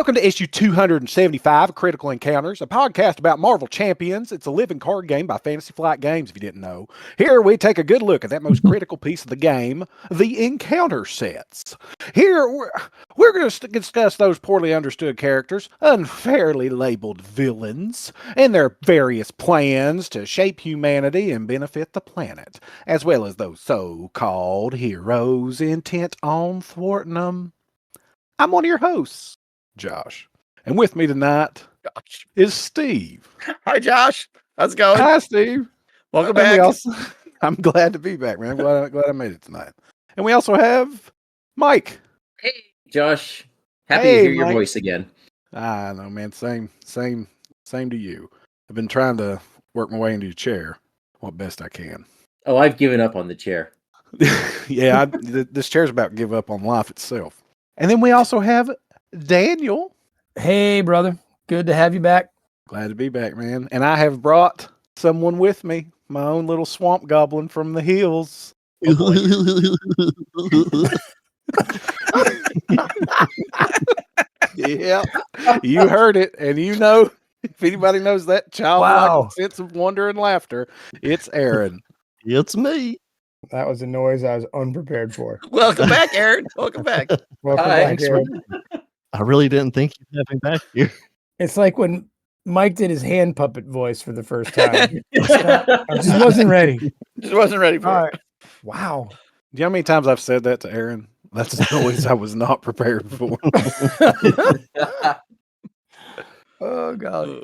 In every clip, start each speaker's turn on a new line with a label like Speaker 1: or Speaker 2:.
Speaker 1: Welcome to issue 275 of Critical Encounters, a podcast about Marvel Champions. It's a living card game by Fantasy Flight Games, if you didn't know. Here we take a good look at that most critical piece of the game, the encounter sets. Here we're going to discuss those poorly understood characters, unfairly labeled villains, and their various plans to shape humanity and benefit the planet, as well as those so-called heroes intent on thwarting them. I'm one of your hosts, Josh. And with me tonight is Steve.
Speaker 2: Hi, Josh. How's it going?
Speaker 1: Hi, Steve.
Speaker 2: Welcome back.
Speaker 1: I'm glad to be back, man. I'm glad I made it tonight. And we also have Mike.
Speaker 3: Hey, Josh. Happy to hear your voice again.
Speaker 1: I know, man. Same to you. I've been trying to work my way into your chair. What best I can.
Speaker 3: Oh, I've given up on the chair.
Speaker 1: Yeah, this chair's about to give up on life itself. And then we also have Daniel.
Speaker 4: Hey, brother. Good to have you back.
Speaker 1: Glad to be back, man. And I have brought someone with me, my own little swamp goblin from the hills. Yeah, you heard it. And you know, if anybody knows that childlike sense of wonder and laughter, it's Aaron.
Speaker 5: It's me.
Speaker 4: That was a noise I was unprepared for.
Speaker 2: Welcome back, Aaron. Welcome back.
Speaker 4: Welcome back, Aaron.
Speaker 5: I really didn't think you'd have me back here.
Speaker 4: It's like when Mike did his hand puppet voice for the first time. I just wasn't ready.
Speaker 2: Just wasn't ready for it.
Speaker 4: Wow.
Speaker 1: Do you know how many times I've said that to Aaron? That's a noise I was not prepared for.
Speaker 4: Oh, God.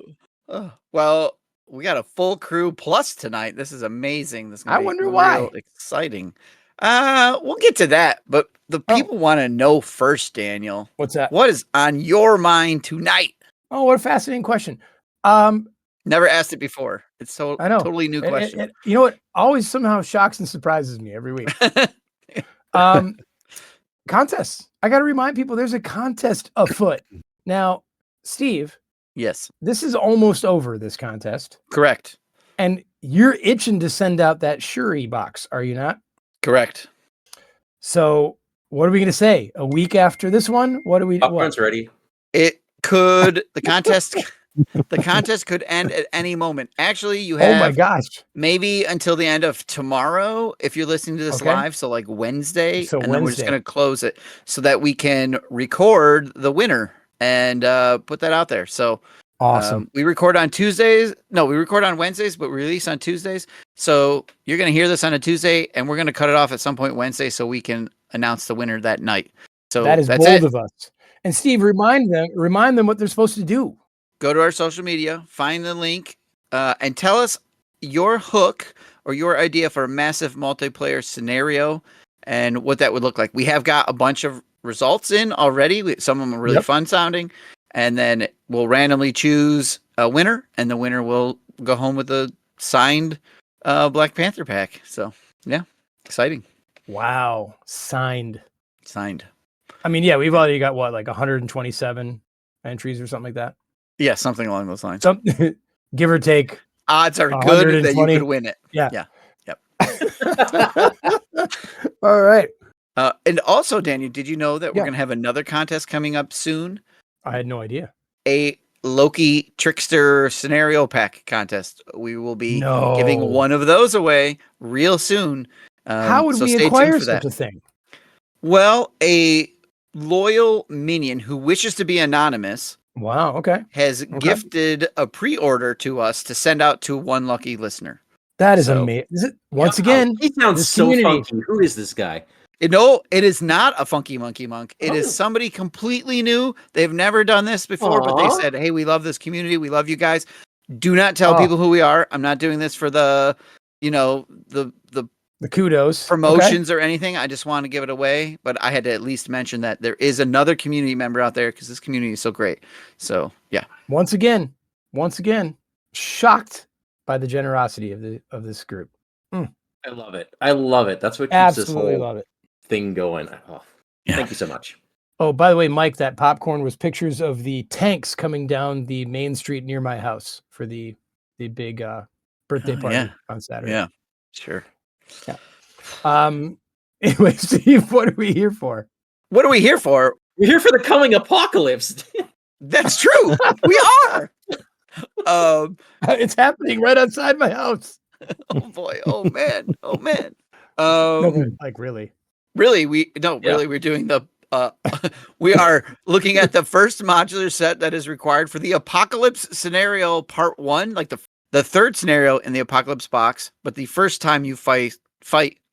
Speaker 2: Well, we got a full crew plus tonight. This is amazing. This is
Speaker 4: I wonder why.
Speaker 2: Exciting. We'll get to that, but the people want to know first, Daniel.
Speaker 4: What's that?
Speaker 2: What is on your mind tonight?
Speaker 4: Oh, what a fascinating question.
Speaker 2: Never asked it before. It's so
Speaker 4: I know.
Speaker 2: Totally new question.
Speaker 4: You know what? Always somehow shocks and surprises me every week. Contests. I got to remind people there's a contest afoot. Now, Steve.
Speaker 2: Yes.
Speaker 4: This is almost over, this contest.
Speaker 2: Correct.
Speaker 4: And you're itching to send out that Shuri box, are you not?
Speaker 2: Correct.
Speaker 4: So what are we going to say? A week after this one? What do we do?
Speaker 3: Popcorn's ready.
Speaker 2: It could, the contest could end at any moment. Actually, you have
Speaker 4: oh my gosh,
Speaker 2: maybe until the end of tomorrow if you're listening to this live. So like Wednesday, and then we're just going to close it so that we can record the winner and put that out there. So
Speaker 4: awesome.
Speaker 2: We record on Tuesdays. No, we record on Wednesdays, but we release on Tuesdays. So you're going to hear this on a Tuesday, and we're going to cut it off at some point Wednesday so we can announce the winner that night. So
Speaker 4: that's bold of us. And Steve, remind them what they're supposed to do.
Speaker 2: Go to our social media, find the link, and tell us your hook or your idea for a massive multiplayer scenario and what that would look like. We have got a bunch of results in already. Some of them are really fun sounding. And then we'll randomly choose a winner, and the winner will go home with a signed Black Panther pack. So, yeah, exciting.
Speaker 4: Wow. Signed. I mean, yeah, we've already got like 127 entries or something like that.
Speaker 2: Yeah, something along those lines.
Speaker 4: Give or take.
Speaker 2: Odds are good that you could win it.
Speaker 4: Yeah.
Speaker 2: Yep.
Speaker 4: All right.
Speaker 2: And also, Daniel, did you know that we're going to have another contest coming up soon?
Speaker 4: I had no idea.
Speaker 2: A Loki Trickster scenario pack contest. We will be giving one of those away real soon.
Speaker 4: How would we acquire such a thing?
Speaker 2: Well, a loyal minion who wishes to be anonymous.
Speaker 4: Wow. Okay.
Speaker 2: Has gifted a pre-order to us to send out to one lucky listener.
Speaker 4: That is amazing. Is it once again?
Speaker 3: He sounds so funky. Who is this guy?
Speaker 2: No, it is not a funky monkey monk. It is somebody completely new. They've never done this before, but they said, "Hey, we love this community. We love you guys. Do not tell people who we are. I'm not doing this for the
Speaker 4: kudos
Speaker 2: promotions or anything. I just want to give it away." But I had to at least mention that there is another community member out there because this community is so great. So yeah.
Speaker 4: Once again, shocked by the generosity of this group.
Speaker 3: I love it. That's what keeps this whole thing going. Thank you so much.
Speaker 4: Oh, by the way, Mike, that popcorn was pictures of the tanks coming down the main street near my house for the big birthday party on Saturday.
Speaker 2: Yeah, sure.
Speaker 4: Yeah. Anyway, Steve, what are we here for?
Speaker 2: What are we here for?
Speaker 3: We're here for the coming apocalypse.
Speaker 2: That's true. We are.
Speaker 4: It's happening right outside my house.
Speaker 2: Oh boy. Oh man. Oh man.
Speaker 4: No, but, like really.
Speaker 2: Really, we're doing the we are looking at the first modular set that is required for the Apocalypse scenario part 1, like the third scenario in the Apocalypse box, but the first time you fight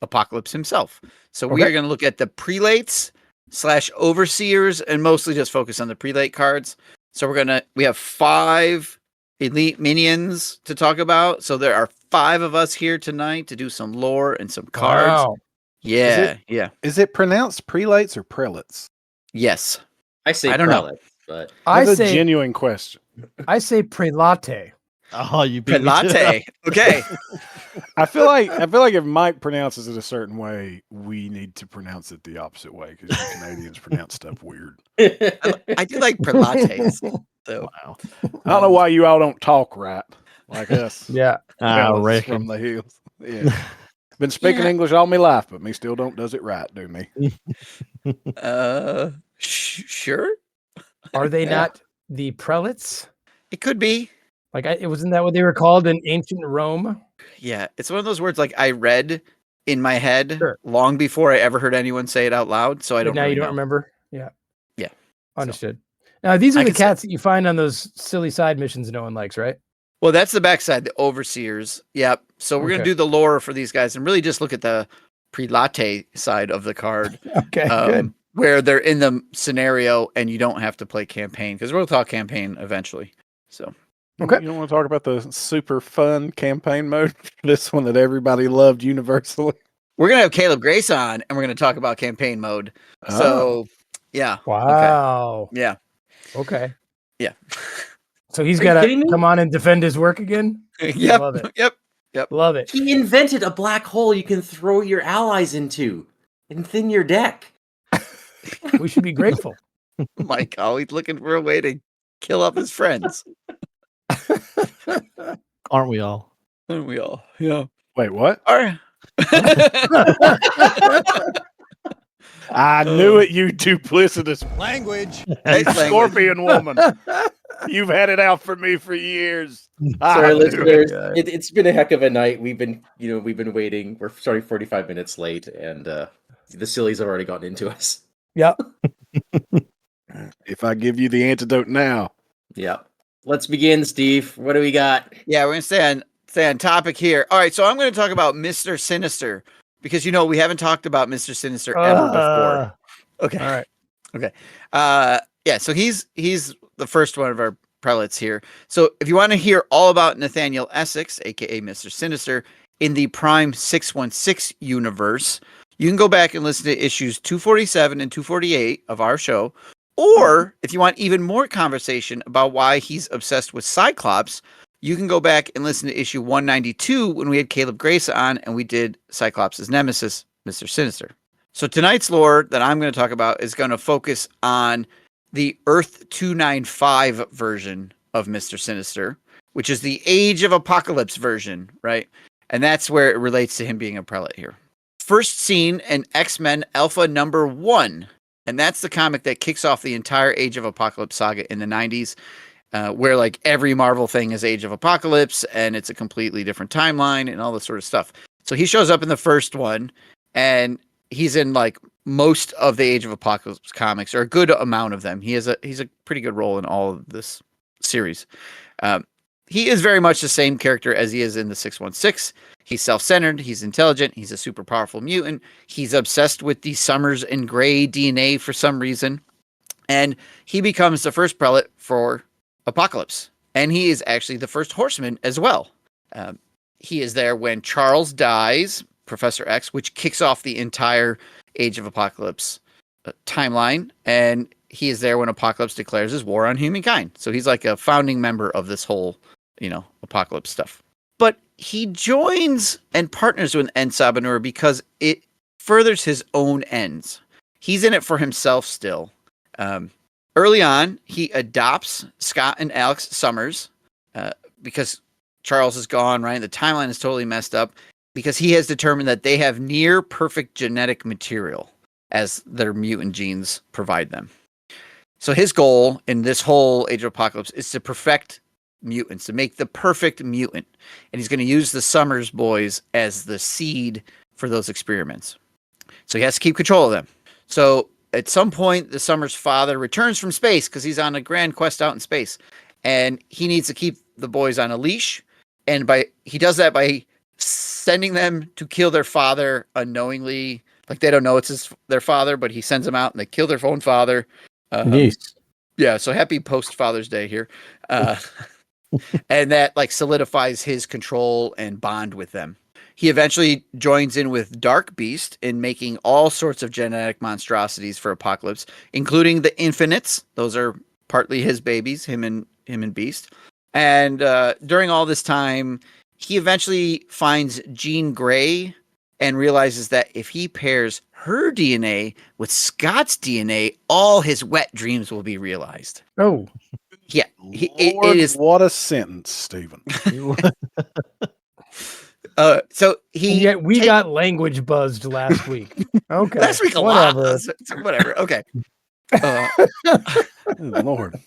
Speaker 2: Apocalypse himself. So we are going to look at the Prelates / Overseers and mostly just focus on the Prelate cards. So we have 5 elite minions to talk about. So there are 5 of us here tonight to do some lore and some cards.
Speaker 4: Wow.
Speaker 2: Yeah,
Speaker 1: Is it pronounced prelates or prelates?
Speaker 2: Yes.
Speaker 3: I say
Speaker 2: I don't know.
Speaker 3: prelate, but
Speaker 1: That's a genuine question.
Speaker 4: I say prelate.
Speaker 5: Oh, you beat me to it.
Speaker 2: Prelate. Okay.
Speaker 1: I feel like if Mike pronounces it a certain way, we need to pronounce it the opposite way because Canadians pronounce stuff weird.
Speaker 2: I do like prelates. So.
Speaker 5: Wow.
Speaker 1: I don't know why you all don't talk right like us.
Speaker 4: Yeah.
Speaker 5: I
Speaker 1: fellas
Speaker 5: reckon.
Speaker 1: from the hills. Yeah. Been speaking English all my life, but me still don't does it right, do me?
Speaker 2: Sure.
Speaker 4: Are they not the prelates?
Speaker 2: It could be.
Speaker 4: Like, it wasn't that what they were called in ancient Rome?
Speaker 2: Yeah, it's one of those words like I read in my head long before I ever heard anyone say it out loud. So I don't.
Speaker 4: Now
Speaker 2: really
Speaker 4: you don't
Speaker 2: know.
Speaker 4: remember? Yeah.
Speaker 2: Yeah.
Speaker 4: Understood. Now these are
Speaker 2: I
Speaker 4: the
Speaker 2: can
Speaker 4: cats that you find on those silly side missions no one likes, right?
Speaker 2: Well, that's the backside, the Overseers. Yep. So we're gonna do the lore for these guys and really just look at the Prelate side of the card.
Speaker 4: Okay. Good.
Speaker 2: Where they're in the scenario and you don't have to play campaign because we'll talk campaign eventually. So.
Speaker 4: Okay.
Speaker 1: You don't want to talk about the super fun campaign mode? This one that everybody loved universally.
Speaker 2: We're going to have Caleb Grace on, and we're going to talk about campaign mode.
Speaker 1: Oh.
Speaker 2: So, yeah.
Speaker 4: Wow.
Speaker 2: Okay. Yeah.
Speaker 4: Okay.
Speaker 2: Yeah.
Speaker 4: So he's
Speaker 3: Are you
Speaker 4: got to
Speaker 3: kidding me?
Speaker 4: come on and defend his work again?
Speaker 2: Yep.
Speaker 4: Love it.
Speaker 2: Yep.
Speaker 4: Love it.
Speaker 3: he invented a black hole you can throw your allies into and thin your deck.
Speaker 4: We should be grateful.
Speaker 2: Mike always looking for a way to kill up his friends.
Speaker 5: Aren't we all?
Speaker 2: Aren't we all? Yeah.
Speaker 1: Wait, what?
Speaker 2: All right.
Speaker 1: I knew it, you duplicitous
Speaker 6: Language.
Speaker 1: scorpion woman. You've had it out for me for years.
Speaker 3: Sorry,
Speaker 1: I knew
Speaker 3: listeners.
Speaker 1: it.
Speaker 3: It's been a heck of a night. We've been waiting. We're starting 45 minutes late, and the sillies have already gotten into us.
Speaker 4: Yep.
Speaker 1: If I give you the antidote now.
Speaker 3: Yeah. Let's begin, Steve. What do we got?
Speaker 2: Yeah, we're going to stay on topic here. All right, so I'm going to talk about Mr. Sinister because, we haven't talked about Mr. Sinister ever before. Okay.
Speaker 4: All right.
Speaker 2: Okay. Yeah, so he's the first one of our prelates here. So if you want to hear all about Nathaniel Essex, aka Mr. Sinister, in the Prime 616 universe, you can go back and listen to issues 247 and 248 of our show. Or if you want even more conversation about why he's obsessed with Cyclops, you can go back and listen to issue 192 when we had Caleb Grace on and we did Cyclops' nemesis, Mr. Sinister. So tonight's lore that I'm going to talk about is going to focus on the Earth 295 version of Mr. Sinister, which is the Age of Apocalypse version, right? And that's where it relates to him being a prelate here. First seen in X-Men Alpha number 1. And that's the comic that kicks off the entire Age of Apocalypse saga in the 90s, where like every Marvel thing is Age of Apocalypse and it's a completely different timeline and all this sort of stuff. So he shows up in the first one and he's in like most of the Age of Apocalypse comics, or a good amount of them. He's a pretty good role in all of this series. He is very much the same character as he is in the 616. He's self-centered. He's intelligent. He's a super powerful mutant. He's obsessed with the Summers and Gray DNA for some reason. And he becomes the first prelate for Apocalypse. And he is actually the first horseman as well. He is there when Charles dies, Professor X, which kicks off the entire Age of Apocalypse timeline. And he is there when Apocalypse declares his war on humankind. So he's like a founding member of this whole, Apocalypse stuff. But he joins and partners with En-Sabah because it furthers his own ends. He's in it for himself still. Early on, he adopts Scott and Alex Summers because Charles is gone, right? The timeline is totally messed up because he has determined that they have near perfect genetic material as their mutant genes provide them. So his goal in this whole Age of Apocalypse is to perfect mutants, to make the perfect mutant. And he's going to use the Summers boys as the seed for those experiments. So he has to keep control of them. So at some point, the Summers' father returns from space because he's on a grand quest out in space. And he needs to keep the boys on a leash. And he does that by sending them to kill their father unknowingly. Like they don't know it's their father, but he sends them out and they kill their own father.
Speaker 4: Nice.
Speaker 2: Yeah, so happy post Father's Day here. And that like solidifies his control and bond with them. He eventually joins in with Dark Beast in making all sorts of genetic monstrosities for Apocalypse, including the Infinites. Those are partly his babies, him and Beast. And during all this time, he eventually finds Jean Grey and realizes that if he pairs her DNA with Scott's DNA, all his wet dreams will be realized.
Speaker 4: Oh,
Speaker 2: yeah.
Speaker 1: Lord,
Speaker 2: It is.
Speaker 1: What a sentence, Stephen.
Speaker 2: So he.
Speaker 4: yet we got language buzzed last week. Okay.
Speaker 2: Last week a
Speaker 4: whatever.
Speaker 2: lot. Whatever. Okay.
Speaker 1: Lord.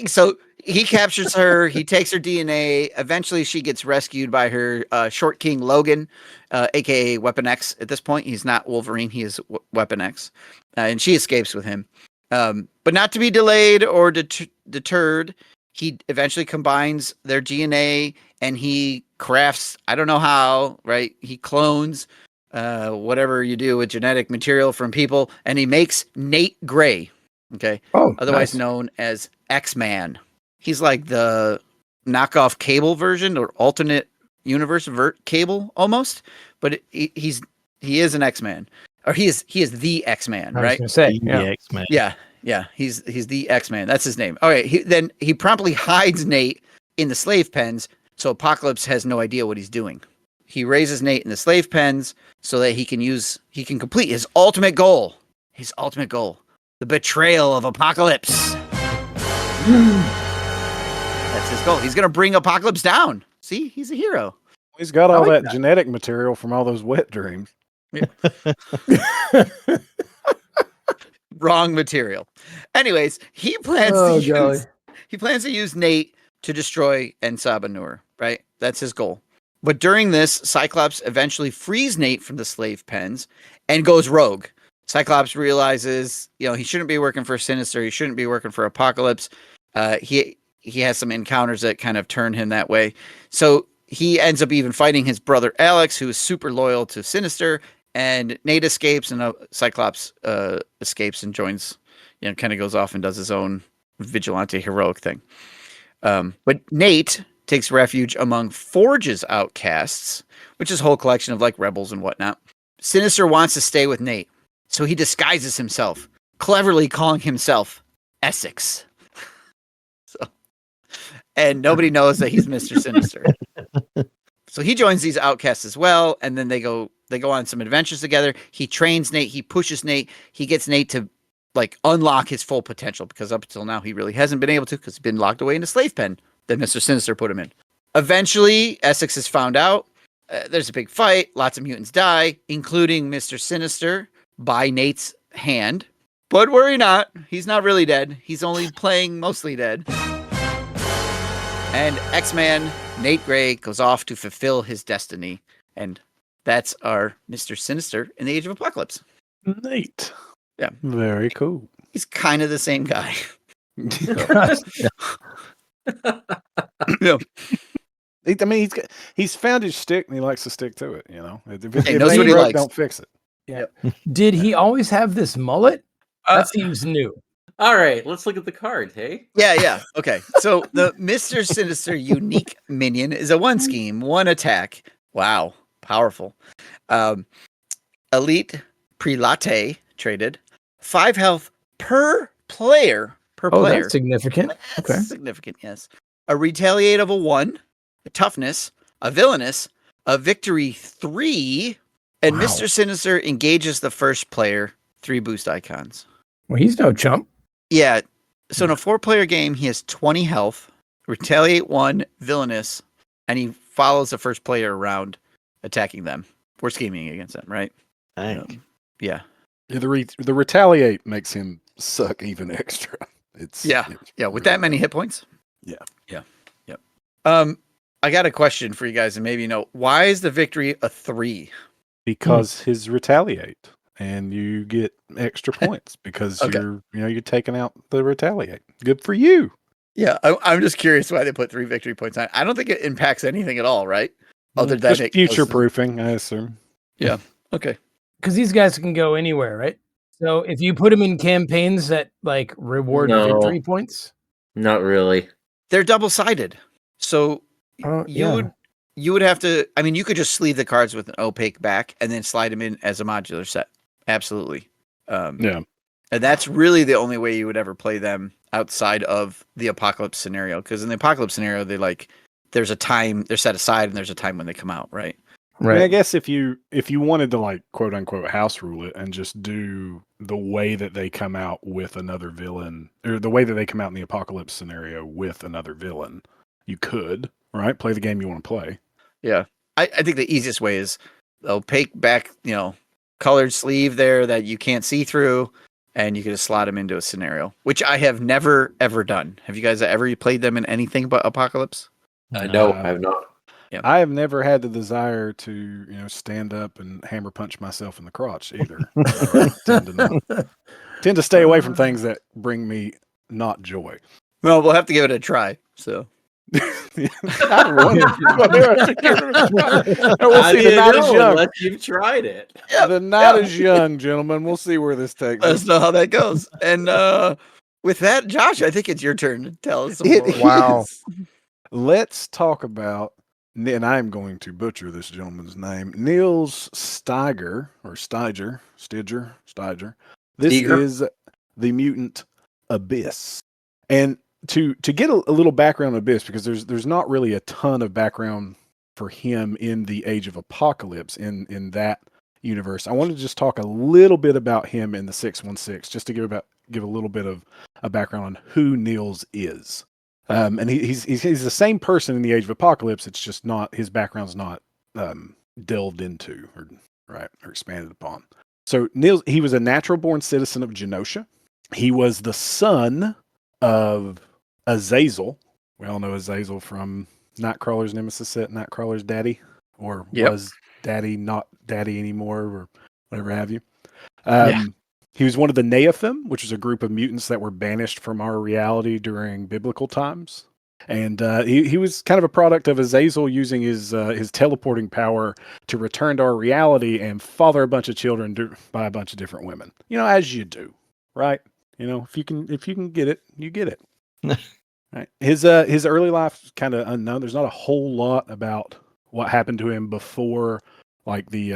Speaker 2: So he captures her. He takes her DNA. Eventually, she gets rescued by her Short King Logan, aka Weapon X. At this point, he's not Wolverine. He is Weapon X, and she escapes with him. But not to be delayed or deterred, he eventually combines their DNA and he crafts. I don't know how. Right? He clones whatever you do with genetic material from people, and he makes Nate Gray. Okay.
Speaker 4: Oh,
Speaker 2: otherwise
Speaker 4: nice.
Speaker 2: known as X-Man. He's like the knockoff Cable version or alternate universe Cable almost, but he is an X-Man, or he is the X-Man,
Speaker 4: I was
Speaker 2: right?
Speaker 4: gonna say,
Speaker 5: The
Speaker 4: yeah.
Speaker 5: X-Men.
Speaker 2: Yeah. He's the X-Man. That's his name. All right. Then he promptly hides Nate in the slave pens, so Apocalypse has no idea what he's doing. He raises Nate in the slave pens so that he can complete his ultimate goal. The betrayal of Apocalypse. That's his goal. He's going to bring Apocalypse down. See, he's a hero.
Speaker 1: He's got all
Speaker 4: like
Speaker 1: that genetic material from all those wet dreams.
Speaker 2: Wrong material. Anyways, he plans to use Nate to destroy Ensabanur, right? That's his goal. But during this, Cyclops eventually frees Nate from the slave pens and goes rogue. Cyclops realizes, he shouldn't be working for Sinister. He shouldn't be working for Apocalypse. He has some encounters that kind of turn him that way. So he ends up even fighting his brother Alex, who is super loyal to Sinister. And Nate escapes, and Cyclops escapes and joins, kind of goes off and does his own vigilante heroic thing. But Nate takes refuge among Forge's outcasts, which is a whole collection of like rebels and whatnot. Sinister wants to stay with Nate. So he disguises himself, cleverly calling himself Essex. And nobody knows that he's Mr. Sinister. So he joins these outcasts as well, and then they go on some adventures together. He trains Nate, he pushes Nate, he gets Nate to like unlock his full potential, because up until now he really hasn't been able to, because he's been locked away in a slave pen that Mr. Sinister put him in. Eventually, Essex is found out. There's a big fight, lots of mutants die, including Mr. Sinister, by Nate's hand. But worry not, he's not really dead. He's only playing mostly dead. And X-Man, Nate Gray, goes off to fulfill his destiny. And that's our Mr. Sinister in the Age of Apocalypse.
Speaker 1: Neat.
Speaker 2: Yeah.
Speaker 1: Very cool.
Speaker 2: He's kind of the same guy. Yeah.
Speaker 1: I mean, he's found his stick and he likes to stick to it. If
Speaker 2: He knows
Speaker 1: it
Speaker 2: what he
Speaker 1: broke,
Speaker 2: likes.
Speaker 1: don't fix it.
Speaker 4: Yeah. Did he always have this mullet? That seems new.
Speaker 3: All right, let's look at the card, hey?
Speaker 2: Yeah. Okay. So the Mr. Sinister unique minion is a 1 scheme, 1 attack. Wow. Powerful. Elite Prelate traded. 5 health per player.
Speaker 4: That's significant.
Speaker 2: That's significant, yes. A retaliate of a 1, a toughness, a villainous, a victory 3, and
Speaker 4: Wow.
Speaker 2: Mr. Sinister engages the first player, 3 boost icons.
Speaker 4: Well, he's no chump.
Speaker 2: Yeah. So in a 4-player game, he has 20 health, retaliate 1, villainous, and he follows the first player around attacking them. We're scheming against them, right?
Speaker 5: Dang.
Speaker 2: Yeah.
Speaker 1: The retaliate makes him suck even extra. It's
Speaker 2: yeah. With that many hit points.
Speaker 1: Yeah.
Speaker 2: I got a question for you guys, and maybe you know why is the victory a 3?
Speaker 1: Because his retaliate, and you get extra points because
Speaker 2: Okay.
Speaker 1: you're taking out the retaliate. Good for you.
Speaker 2: Yeah, I'm just curious why they put 3 victory points on. I don't think it impacts anything at all, right? Other than
Speaker 1: Just
Speaker 2: it
Speaker 1: future
Speaker 2: goes-
Speaker 1: proofing, I assume.
Speaker 2: Yeah. Okay.
Speaker 4: Because these guys can go anywhere, right? So if you put them in campaigns that like reward
Speaker 3: No.
Speaker 4: victory points,
Speaker 3: Not really.
Speaker 2: They're double-sided. So you would have to, I mean, you could just sleeve the cards with an opaque back and then slide them in as a modular set. Absolutely.
Speaker 1: Yeah.
Speaker 2: And that's really the only way you would ever play them outside of the apocalypse scenario. Because in the apocalypse scenario, there's a time they're set aside and there's a time when they come out, right?
Speaker 1: I mean, I guess if you wanted to like quote unquote house rule it and just do the way that they come out with another villain, or the way that they come out in the apocalypse scenario with another villain, you could, right? Play the game you want to play.
Speaker 2: Yeah. I think the easiest way is the opaque back, colored sleeve there that you can't see through, and you can just slot them into a scenario, which I have never, ever done. Have you guys ever played them in anything but apocalypse?
Speaker 3: No, I have not.
Speaker 2: Yeah.
Speaker 1: I have never had the desire to, stand up and hammer punch myself in the crotch either. Tend to stay away from things that bring me not joy.
Speaker 2: Well, we'll have to give it a try. So
Speaker 1: I wonder. We'll
Speaker 3: How
Speaker 1: see.
Speaker 3: do
Speaker 1: The
Speaker 3: you
Speaker 1: night is
Speaker 3: know
Speaker 1: young.
Speaker 3: unless you've tried it?
Speaker 1: The night is young, gentlemen. We'll see where this takes
Speaker 2: let
Speaker 1: us.
Speaker 2: us know how that goes. And with that, Josh, I think it's your turn to tell us.
Speaker 1: It
Speaker 4: Wow.
Speaker 1: is. Let's talk about, and I'm going to butcher this gentleman's name, Niels Steiger, or Steiger. This
Speaker 3: Steger.
Speaker 1: is the mutant Abyss. And to get a little background on Abyss, because there's not really a ton of background for him in the Age of Apocalypse in that universe. I wanted to just talk a little bit about him in the 616, just to give a little bit of a background on who Niels is. And he's the same person in the Age of Apocalypse. It's just not, his background's not delved into or expanded upon. So Niels, he was a natural born citizen of Genosha. He was the son of Azazel. We all know Azazel from Nightcrawler's nemesis set, Nightcrawler's daddy, or was daddy not daddy anymore, or whatever have you. He was one of the Neophim, which was a group of mutants that were banished from our reality during biblical times. And he was kind of a product of Azazel using his teleporting power to return to our reality and father a bunch of children by a bunch of different women. As you do, right? If you can get it, you get it. Right. His early life is kind of unknown. There's not a whole lot about what happened to him before, like the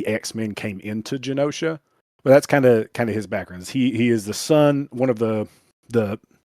Speaker 1: X-Men came into Genosha. But that's kind of his background. He is the son, one of the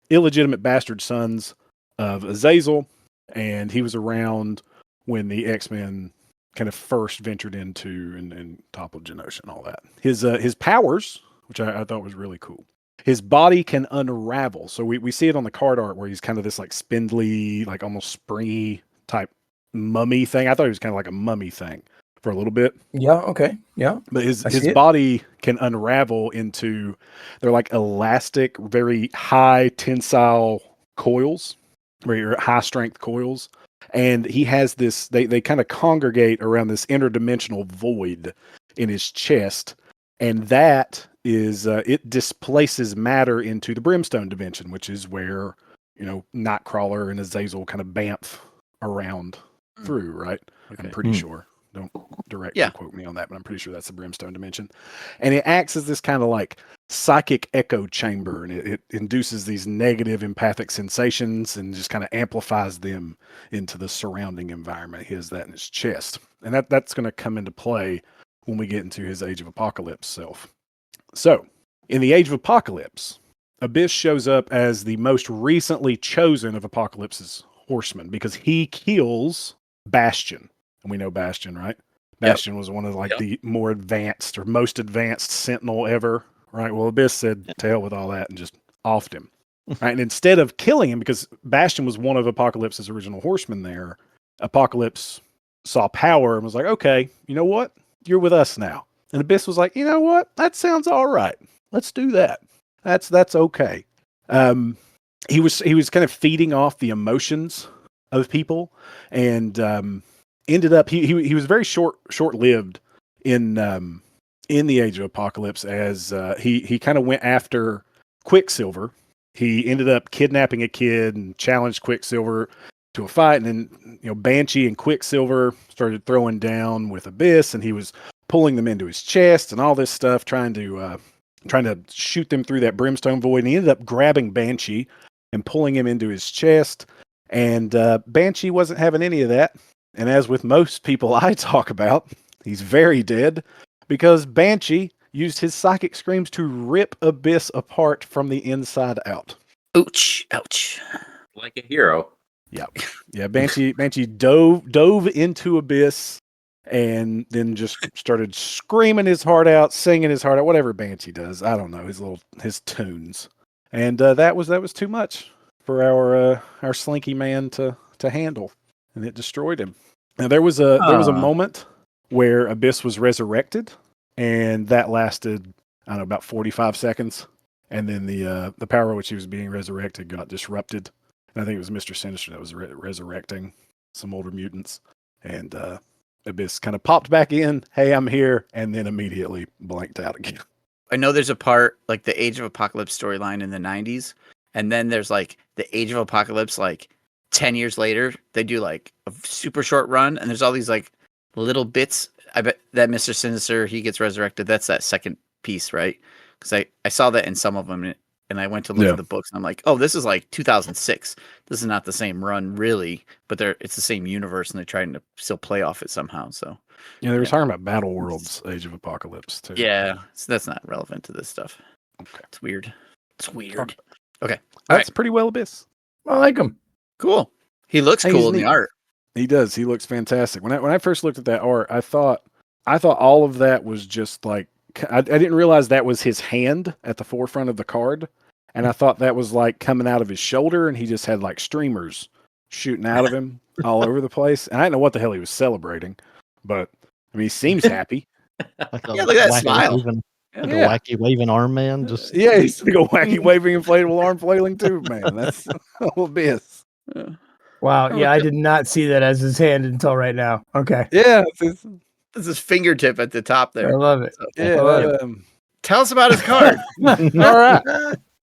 Speaker 1: illegitimate bastard sons of Azazel, and he was around when the X-Men kind of first ventured into and toppled Genosha and all that. His powers, which I thought was really cool. His body can unravel. So we see it on the card art where he's kind of this like spindly, like almost springy type mummy thing. I thought he was kind of like a mummy thing for a little bit.
Speaker 4: Yeah. Okay. Yeah.
Speaker 1: But his body can unravel into, they're like elastic, very high tensile coils, very high strength coils. And he has this, they kind of congregate around this interdimensional void in his chest. And that is, it displaces matter into the brimstone dimension, which is where, Nightcrawler and Azazel kind of bamf around through, right? Okay. I'm pretty sure. Don't directly quote me on that, but I'm pretty sure that's the brimstone dimension. And it acts as this kind of like psychic echo chamber, and it induces these negative empathic sensations and just kind of amplifies them into the surrounding environment. He has that in his chest. And that's going to come into play when we get into his Age of Apocalypse self. So, in the Age of Apocalypse, Abyss shows up as the most recently chosen of Apocalypse's horsemen because he kills Bastion. And we know Bastion, right? Bastion was one of the more advanced or most advanced Sentinel ever, right? Well, Abyss said, to hell with all that and just offed him. Right? And instead of killing him, because Bastion was one of Apocalypse's original horsemen there, Apocalypse saw power and was like, okay, you know what? You're with us now. And Abyss was like, you know what? That sounds all right. Let's do that. That's okay. He was kind of feeding off the emotions of people, and ended up he was very short lived in the Age of Apocalypse, as he kind of went after Quicksilver. He ended up kidnapping a kid and challenged Quicksilver to a fight, and then Banshee and Quicksilver started throwing down with Abyss, and he was pulling them into his chest and all this stuff, trying to shoot them through that brimstone void. And he ended up grabbing Banshee and pulling him into his chest. And Banshee wasn't having any of that. And as with most people I talk about, he's very dead, because Banshee used his psychic screams to rip Abyss apart from the inside out.
Speaker 2: Ouch! Ouch!
Speaker 3: Like a hero.
Speaker 1: Yeah. Banshee dove into Abyss, and then just started screaming his heart out, singing his heart out, whatever Banshee does. I don't know, his tunes. And that was too much for our slinky man to handle, and it destroyed him. Now there was a moment where Abyss was resurrected, and that lasted, I don't know, about 45 seconds, and then the power which he was being resurrected got disrupted. And I think it was Mr. Sinister that was resurrecting some older mutants, and Abyss kind of popped back in, hey, I'm here, and then immediately blanked out again.
Speaker 2: I know there's a part like the Age of Apocalypse storyline in the 90s, and then there's like the Age of Apocalypse like 10 years later. They do like a super short run, and there's all these like little bits. I bet that Mr. Sinister, he gets resurrected. That's that second piece, right? Because I saw that in some of them, and I went to look at the books, and I'm like, oh, this is like 2006. This is not the same run, really, but it's the same universe, and they're trying to still play off it somehow. So
Speaker 1: yeah, they were talking about Battle Worlds, Age of Apocalypse too.
Speaker 2: yeah, so that's not relevant to this stuff.
Speaker 1: Okay,
Speaker 2: it's weird. Okay,
Speaker 1: that's pretty well Abyss.
Speaker 4: I like him.
Speaker 2: Cool. He looks cool in the art.
Speaker 1: He does. He looks fantastic. When I first looked at that art, I thought all of that was just like, I didn't realize that was his hand at the forefront of the card. And I thought that was like coming out of his shoulder, and he just had like streamers shooting out of him all over the place. And I didn't know what the hell he was celebrating, but I mean, he seems happy.
Speaker 5: Like
Speaker 2: look at that smile.
Speaker 5: A wacky waving arm man. Just
Speaker 1: he's like a wacky waving inflatable arm flailing tube man. That's Abyss.
Speaker 4: Wow. Yeah, I did not see that as his hand until right now. Okay.
Speaker 1: Yeah.
Speaker 2: It's his fingertip at the top there.
Speaker 4: I love it.
Speaker 2: Tell us about his card.
Speaker 1: All right.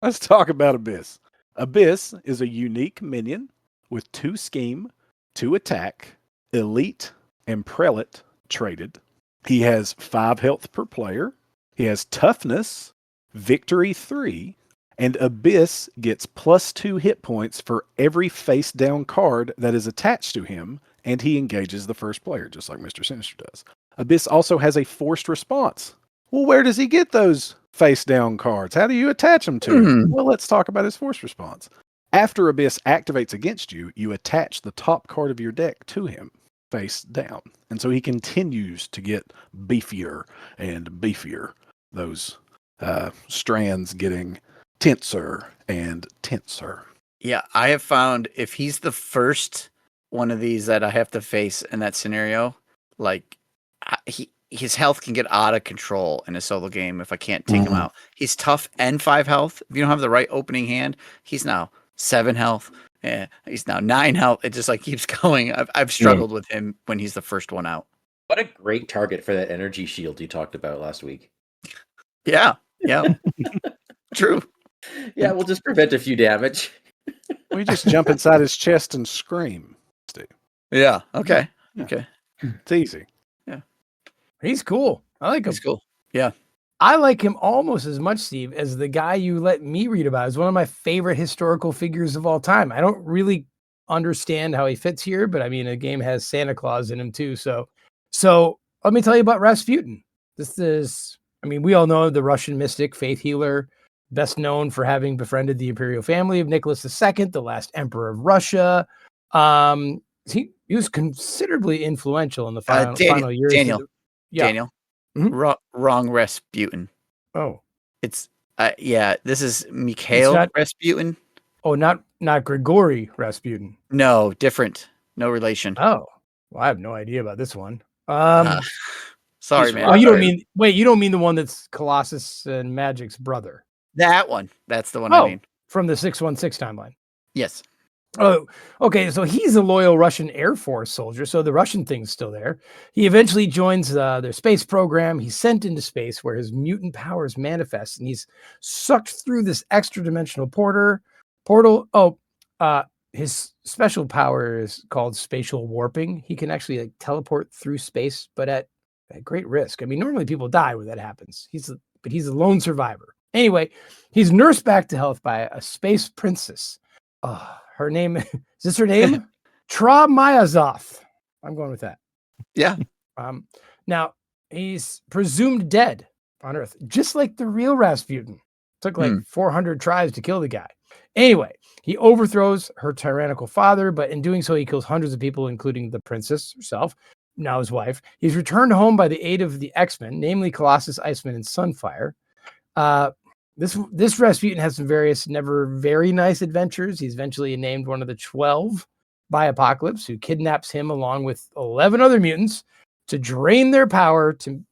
Speaker 1: Let's talk about Abyss. Abyss is a unique minion with 2 scheme, 2 attack, elite, and prelate traded. He has 5 health per player. He has toughness, victory 3, and Abyss gets +2 hit points for every face down card that is attached to him, and he engages the first player, just like Mr. Sinister does. Abyss also has a forced response. Well, where does he get those face down cards? How do you attach them to him? Well, let's talk about his forced response. After Abyss activates against you, you attach the top card of your deck to him, face down. And so he continues to get beefier and beefier. Those strands getting tenser and tenser.
Speaker 2: Yeah, I have found if he's the first one of these that I have to face in that scenario, like his health can get out of control in a solo game if I can't take him out. He's tough and 5 health. If you don't have the right opening hand, he's now 7 health. Yeah, he's now 9 health. It just like keeps going. I've struggled with him when he's the first one out.
Speaker 3: What a great target for that energy shield you talked about last week.
Speaker 2: Yeah. True.
Speaker 3: Yeah, we'll just prevent a few damage.
Speaker 1: We just jump inside his chest and scream, Steve.
Speaker 2: Yeah. Okay.
Speaker 1: Yeah.
Speaker 2: Okay.
Speaker 1: It's easy.
Speaker 2: Yeah.
Speaker 4: He's cool. I like him.
Speaker 2: He's cool. Yeah.
Speaker 4: I like him almost as much, Steve, as the guy you let me read about. He's one of my favorite historical figures of all time. I don't really understand how he fits here, but I mean, a game has Santa Claus in him too. So let me tell you about Rasputin. This is, I mean, we all know the Russian mystic, faith healer, best known for having befriended the imperial family of Nicholas II, the last emperor of Russia. He was considerably influential in the final years.
Speaker 2: Daniel. Mm-hmm. Wrong Rasputin.
Speaker 4: Oh,
Speaker 2: it's this is Mikhail Rasputin.
Speaker 4: Oh, not Grigory Rasputin.
Speaker 2: No, different. No relation.
Speaker 4: Oh, well, I have no idea about this one.
Speaker 2: Sorry, man.
Speaker 4: Oh, you don't mean the one that's Colossus and Magic's brother?
Speaker 2: That one. That's the one I mean.
Speaker 4: From the 616 timeline.
Speaker 2: Yes.
Speaker 4: Oh, okay. So he's a loyal Russian Air Force soldier. So the Russian thing's still there. He eventually joins their space program. He's sent into space where his mutant powers manifest, and he's sucked through this extra dimensional portal. His special power is called spatial warping. He can actually like teleport through space, but at great risk. I mean, normally people die when that happens. But he's a lone survivor. Anyway, he's nursed back to health by a space princess. Her name is this her name? Tra-Mayazoth. I'm going with that.
Speaker 2: Yeah.
Speaker 4: Now he's presumed dead on Earth, just like the real Rasputin. Took like 400 tries to kill the guy. Anyway, he overthrows her tyrannical father, but in doing so, he kills hundreds of people, including the princess herself, now his wife. He's returned home by the aid of the X-Men, namely Colossus, Iceman, and Sunfire. This Rasputin has some various never very nice adventures. He's eventually named one of the 12 by Apocalypse, who kidnaps him along with 11 other mutants to drain their power to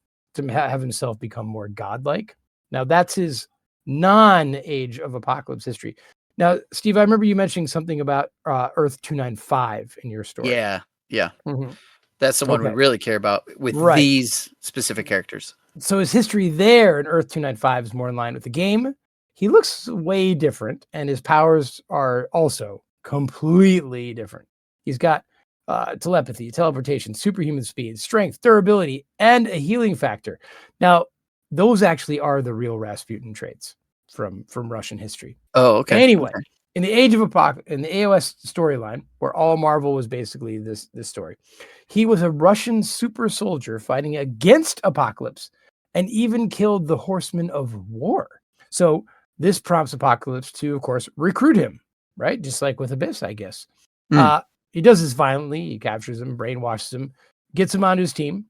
Speaker 4: have himself become more godlike. Now, that's his non-Age of Apocalypse history. Now, Steve, I remember you mentioning something about Earth 295 in your story.
Speaker 2: Yeah.
Speaker 4: Mm-hmm.
Speaker 2: That's the one we really care about with these specific characters.
Speaker 4: So his history there in Earth 295 is more in line with the game. He looks way different, and his powers are also completely different. He's got telepathy, teleportation, superhuman speed, strength, durability, and a healing factor. Now, those actually are the real Rasputin traits from Russian history.
Speaker 2: Oh, okay.
Speaker 4: Anyway, in the Age of Apocalypse, in the AOS storyline, where all Marvel was basically this story, he was a Russian super soldier fighting against Apocalypse and even killed the Horsemen of War. So this prompts Apocalypse to, of course, recruit him, right? Just like with Abyss, I guess. He does this violently. He captures him, brainwashes him, gets him onto his team.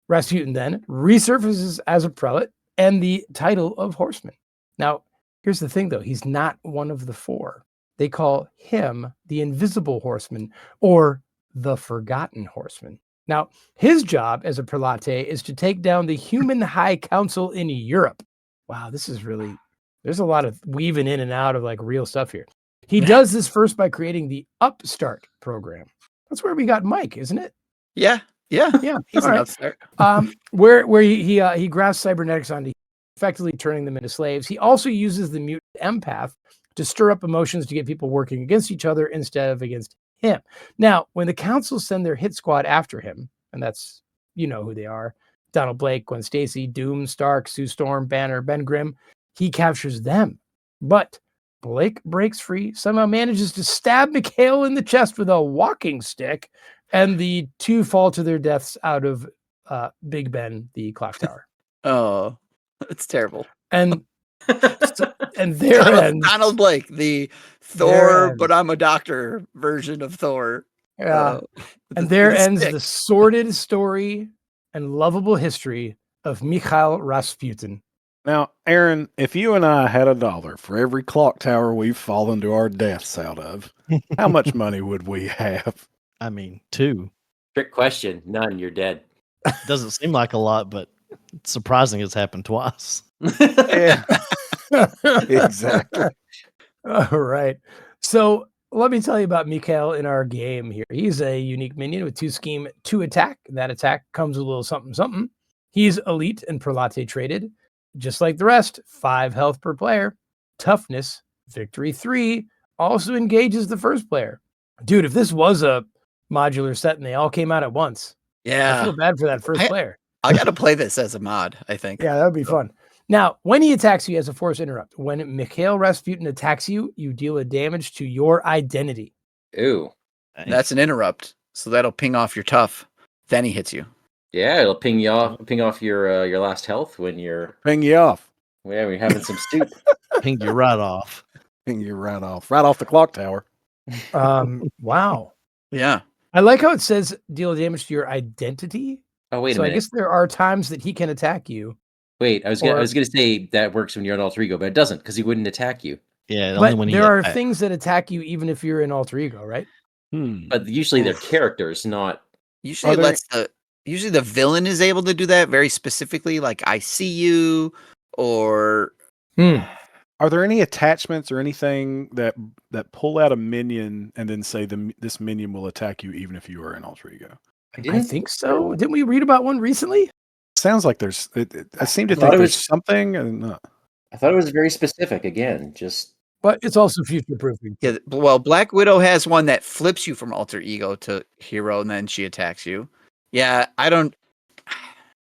Speaker 4: Rasputin then resurfaces as a prelate and the title of Horseman. Now, here's the thing, though. He's not one of the four. They call him the Invisible Horseman or the Forgotten Horseman. Now, his job as a prelate is to take down the Human High Council in Europe. Wow, this is really, there's a lot of weaving in and out of like real stuff here. He does this first by creating the Upstart program. That's where we got Mike, isn't it?
Speaker 2: Yeah.
Speaker 4: He's
Speaker 2: an upstart.
Speaker 4: Where he grafts cybernetics onto, effectively turning them into slaves. He also uses the mutant empath to stir up emotions to get people working against each other instead of against him. Now, when the council send their hit squad after him, and that's, you know who they are, Donald Blake, Gwen Stacy, Doom, Stark, Sue Storm, Banner, Ben Grimm, he captures them. But Blake breaks free, somehow manages to stab Mikhail in the chest with a walking stick, and the two fall to their deaths out of Big Ben, the clock tower.
Speaker 2: Oh, it's terrible.
Speaker 4: And there ends
Speaker 2: Donald Blake, the Thor, but I'm a doctor version of Thor.
Speaker 4: And there ends the sordid story and lovable history of Mikhail Rasputin.
Speaker 1: Now, Aaron, if you and I had $1 for every clock tower we've fallen to our deaths out of, how much money would we have?
Speaker 5: I mean, 2.
Speaker 3: Trick question. None. You're dead.
Speaker 5: Doesn't seem like a lot, but it's surprising it's happened twice.
Speaker 1: Yeah, exactly.
Speaker 4: All right. So let me tell you about Mikhail in our game here. He's a unique minion with 2 scheme, 2 attack. That attack comes with a little something, something. He's elite and prelate traded. Just like the rest, 5 health per player. Toughness, victory 3, also engages the first player. Dude, if this was a modular set and they all came out at once, I feel bad for that first player.
Speaker 2: I got to play this as a mod, I think.
Speaker 4: Yeah, that would be fun. Now, when he attacks you as a force interrupt, when Mikhail Rasputin attacks you, you deal a damage to your identity.
Speaker 3: Ooh.
Speaker 2: That's an interrupt. So that'll ping off your tough. Then he hits you.
Speaker 3: Yeah, it'll ping off your last health when you're
Speaker 1: Ping you off.
Speaker 3: Yeah, we're having some soup.
Speaker 5: Ping you right off.
Speaker 1: Ping you right off the clock tower.
Speaker 4: Wow.
Speaker 2: Yeah.
Speaker 4: I like how it says deal damage to your identity.
Speaker 3: Oh, wait a
Speaker 4: so
Speaker 3: minute.
Speaker 4: I guess there are times that he can attack you.
Speaker 3: Wait, I was gonna say that works when you're an alter ego, but it doesn't because he wouldn't attack you.
Speaker 5: Yeah,
Speaker 4: But
Speaker 5: only when
Speaker 4: there are things that attack you even if you're an alter ego, right?
Speaker 3: But usually they're characters, not.
Speaker 2: Usually usually the villain is able to do that very specifically, like I see you, or
Speaker 1: Are there any attachments or anything that pull out a minion and then say this minion will attack you even if you are in alter ego?
Speaker 4: I think so. Didn't we read about one recently?
Speaker 1: Sounds like there's. I seem to
Speaker 3: thought
Speaker 1: think
Speaker 3: it
Speaker 1: there's
Speaker 3: was-
Speaker 1: something. And
Speaker 3: I thought it was very specific. Again, just
Speaker 4: But it's also future proofing.
Speaker 2: Yeah, well, Black Widow has one that flips you from alter ego to hero, and then she attacks you. Yeah, I don't.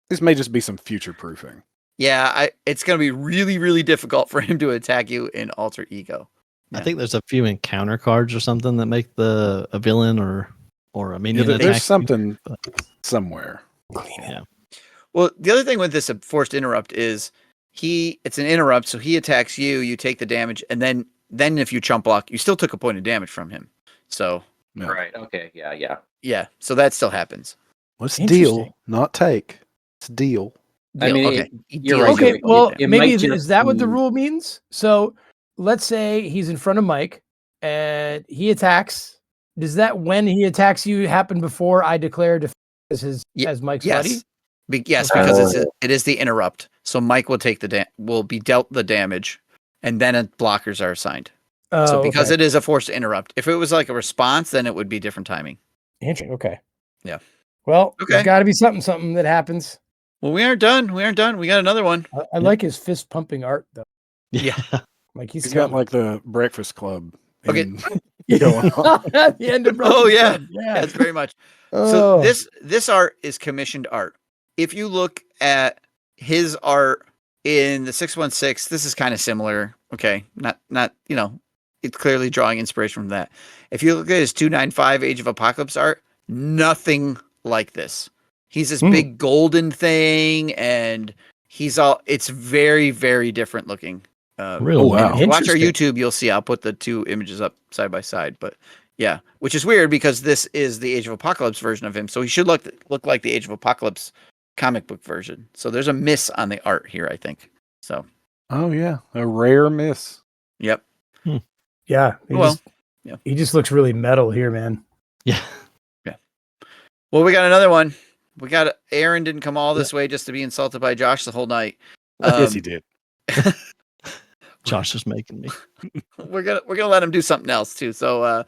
Speaker 1: this may just be some future proofing.
Speaker 2: Yeah, it's gonna be really, really difficult for him to attack you in alter ego.
Speaker 5: I think there's a few encounter cards or something that make a villain or a minion attack.
Speaker 1: There's
Speaker 5: you.
Speaker 1: something somewhere.
Speaker 5: Yeah.
Speaker 2: Well, the other thing with this forced interrupt is it's an interrupt, so he attacks you, you take the damage, and then if you chump block, you still took a point of damage from him. So
Speaker 1: No.
Speaker 3: right. Okay. Yeah.
Speaker 2: yeah, so that still happens.
Speaker 1: Let's
Speaker 4: Interesting.
Speaker 1: deal, not take. It's deal.
Speaker 3: I mean,
Speaker 2: okay.
Speaker 3: you're
Speaker 2: Deals
Speaker 3: right,
Speaker 2: with
Speaker 4: Okay,
Speaker 3: Joey.
Speaker 4: well,
Speaker 3: It
Speaker 4: maybe
Speaker 3: might just
Speaker 4: is that what the
Speaker 3: be-
Speaker 4: rule means? So let's say he's in front of Mike and he attacks. Does that when he attacks you happen before I declare defense as Mike's buddy?
Speaker 2: Yes. Yes,
Speaker 4: Okay.
Speaker 2: because it is the interrupt. So Mike will take will be dealt the damage, and then blockers are assigned. So because it is a forced interrupt, if it was like a response, then it would be different timing.
Speaker 4: Interesting. Okay.
Speaker 2: Yeah.
Speaker 4: Well,
Speaker 2: Okay.
Speaker 4: there's got to be something that happens.
Speaker 2: Well, we aren't done. We got another one.
Speaker 4: I like his fist pumping art though.
Speaker 2: Yeah.
Speaker 4: Like
Speaker 1: He's got like the Breakfast Club.
Speaker 2: Okay.
Speaker 1: Going on.
Speaker 4: at the end of
Speaker 2: Oh,
Speaker 4: Breakfast
Speaker 2: yeah.
Speaker 4: Club. Yeah.
Speaker 2: That's very much.
Speaker 4: Oh.
Speaker 2: So this art is commissioned art. If you look at his art in the 616, this is kind of similar. Okay, not it's clearly drawing inspiration from that. If you look at his 295 Age of Apocalypse art, nothing like this. He's this big golden thing, and it's very, very different looking.
Speaker 5: Really?
Speaker 1: Oh, wow.
Speaker 2: If you watch our
Speaker 4: Interesting.
Speaker 2: YouTube, you'll see I'll put the two images up side by side. But yeah, which is weird because this is the Age of Apocalypse version of him, so he should look like the Age of Apocalypse comic book version. So there's a miss on the art here, I think. So
Speaker 1: Oh yeah, a rare miss.
Speaker 2: yep.
Speaker 4: Yeah.
Speaker 2: Well, yeah.
Speaker 4: He just looks really metal here, man.
Speaker 5: Yeah.
Speaker 2: Well, we got another one. We got Aaron didn't come all this way just to be insulted by Josh the whole night.
Speaker 1: Yes, he did.
Speaker 5: Josh is making me.
Speaker 2: We're gonna let him do something else too. So, Aaron,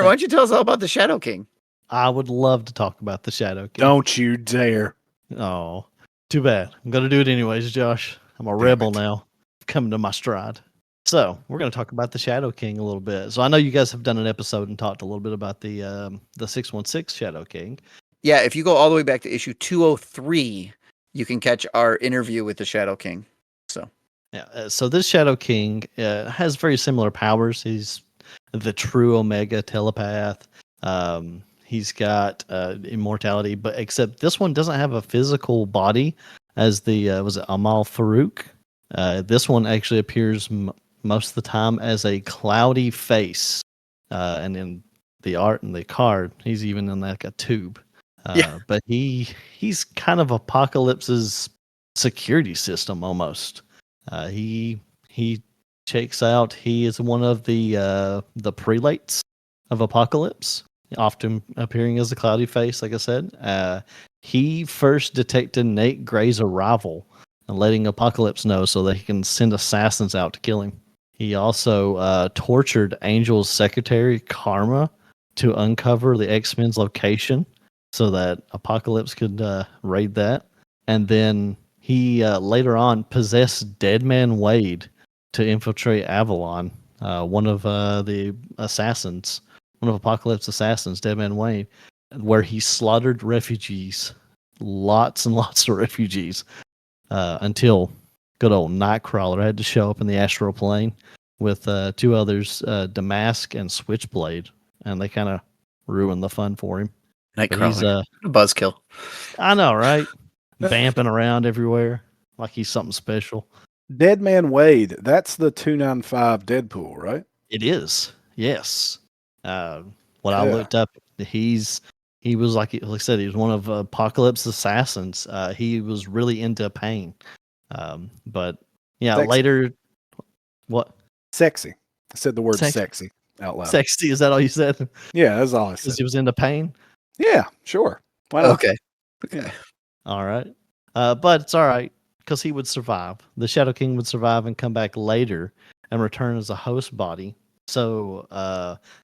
Speaker 2: why don't you tell us all about the Shadow King?
Speaker 5: I would love to talk about the Shadow King.
Speaker 1: Don't you dare.
Speaker 5: Oh, too bad. I'm going to do it anyways, Josh. I'm a rebel now. Coming to my stride. So we're going to talk about the Shadow King a little bit. So I know you guys have done an episode and talked a little bit about the 616 Shadow King.
Speaker 2: Yeah, if you go all the way back to issue 203, you can catch our interview with the Shadow King. So
Speaker 5: Yeah. So this Shadow King has very similar powers. He's the true Omega telepath. He's got immortality, but except this one doesn't have a physical body as the was it Amal Farouk. This one actually appears most of the time as a cloudy face, and in the art and the card, he's even in like a tube.
Speaker 2: Yeah.
Speaker 5: But he's kind of Apocalypse's security system almost. He checks out. He is one of the prelates of Apocalypse, often appearing as a cloudy face. Like I said, he first detected Nate Gray's arrival and letting Apocalypse know so that he can send assassins out to kill him. He also tortured Angel's secretary Karma to uncover the X-Men's location so that Apocalypse could raid that. And then he later on possessed Deadman Wade to infiltrate Avalon, one of the assassins, one of Apocalypse's assassins, Deadman Wade, where he slaughtered refugees, lots and lots of refugees, until good old Nightcrawler had to show up in the astral plane with two others, Damask and Switchblade, and they kind of ruined the fun for him. But he's
Speaker 2: Nightcrawler, a buzzkill.
Speaker 5: I know, right? Vamping around everywhere like he's something special.
Speaker 1: Dead Man Wade, that's the 295 Deadpool, right?
Speaker 5: It is, yes. What I
Speaker 1: Yeah.
Speaker 5: looked up, he was like I said, he was one of Apocalypse's assassins. He was really into pain, but yeah,
Speaker 1: Sexy.
Speaker 5: later, what
Speaker 1: Sexy. I said the word
Speaker 5: Sexy.
Speaker 1: sexy out loud.
Speaker 5: sexy? Is that all you said?
Speaker 1: Yeah, that's all I said.
Speaker 5: Because he was into pain.
Speaker 1: Yeah, sure. Why not?
Speaker 2: Okay.
Speaker 1: Yeah.
Speaker 5: All right, but it's all right. because he would survive. The Shadow King would survive and come back later and return as a host body, so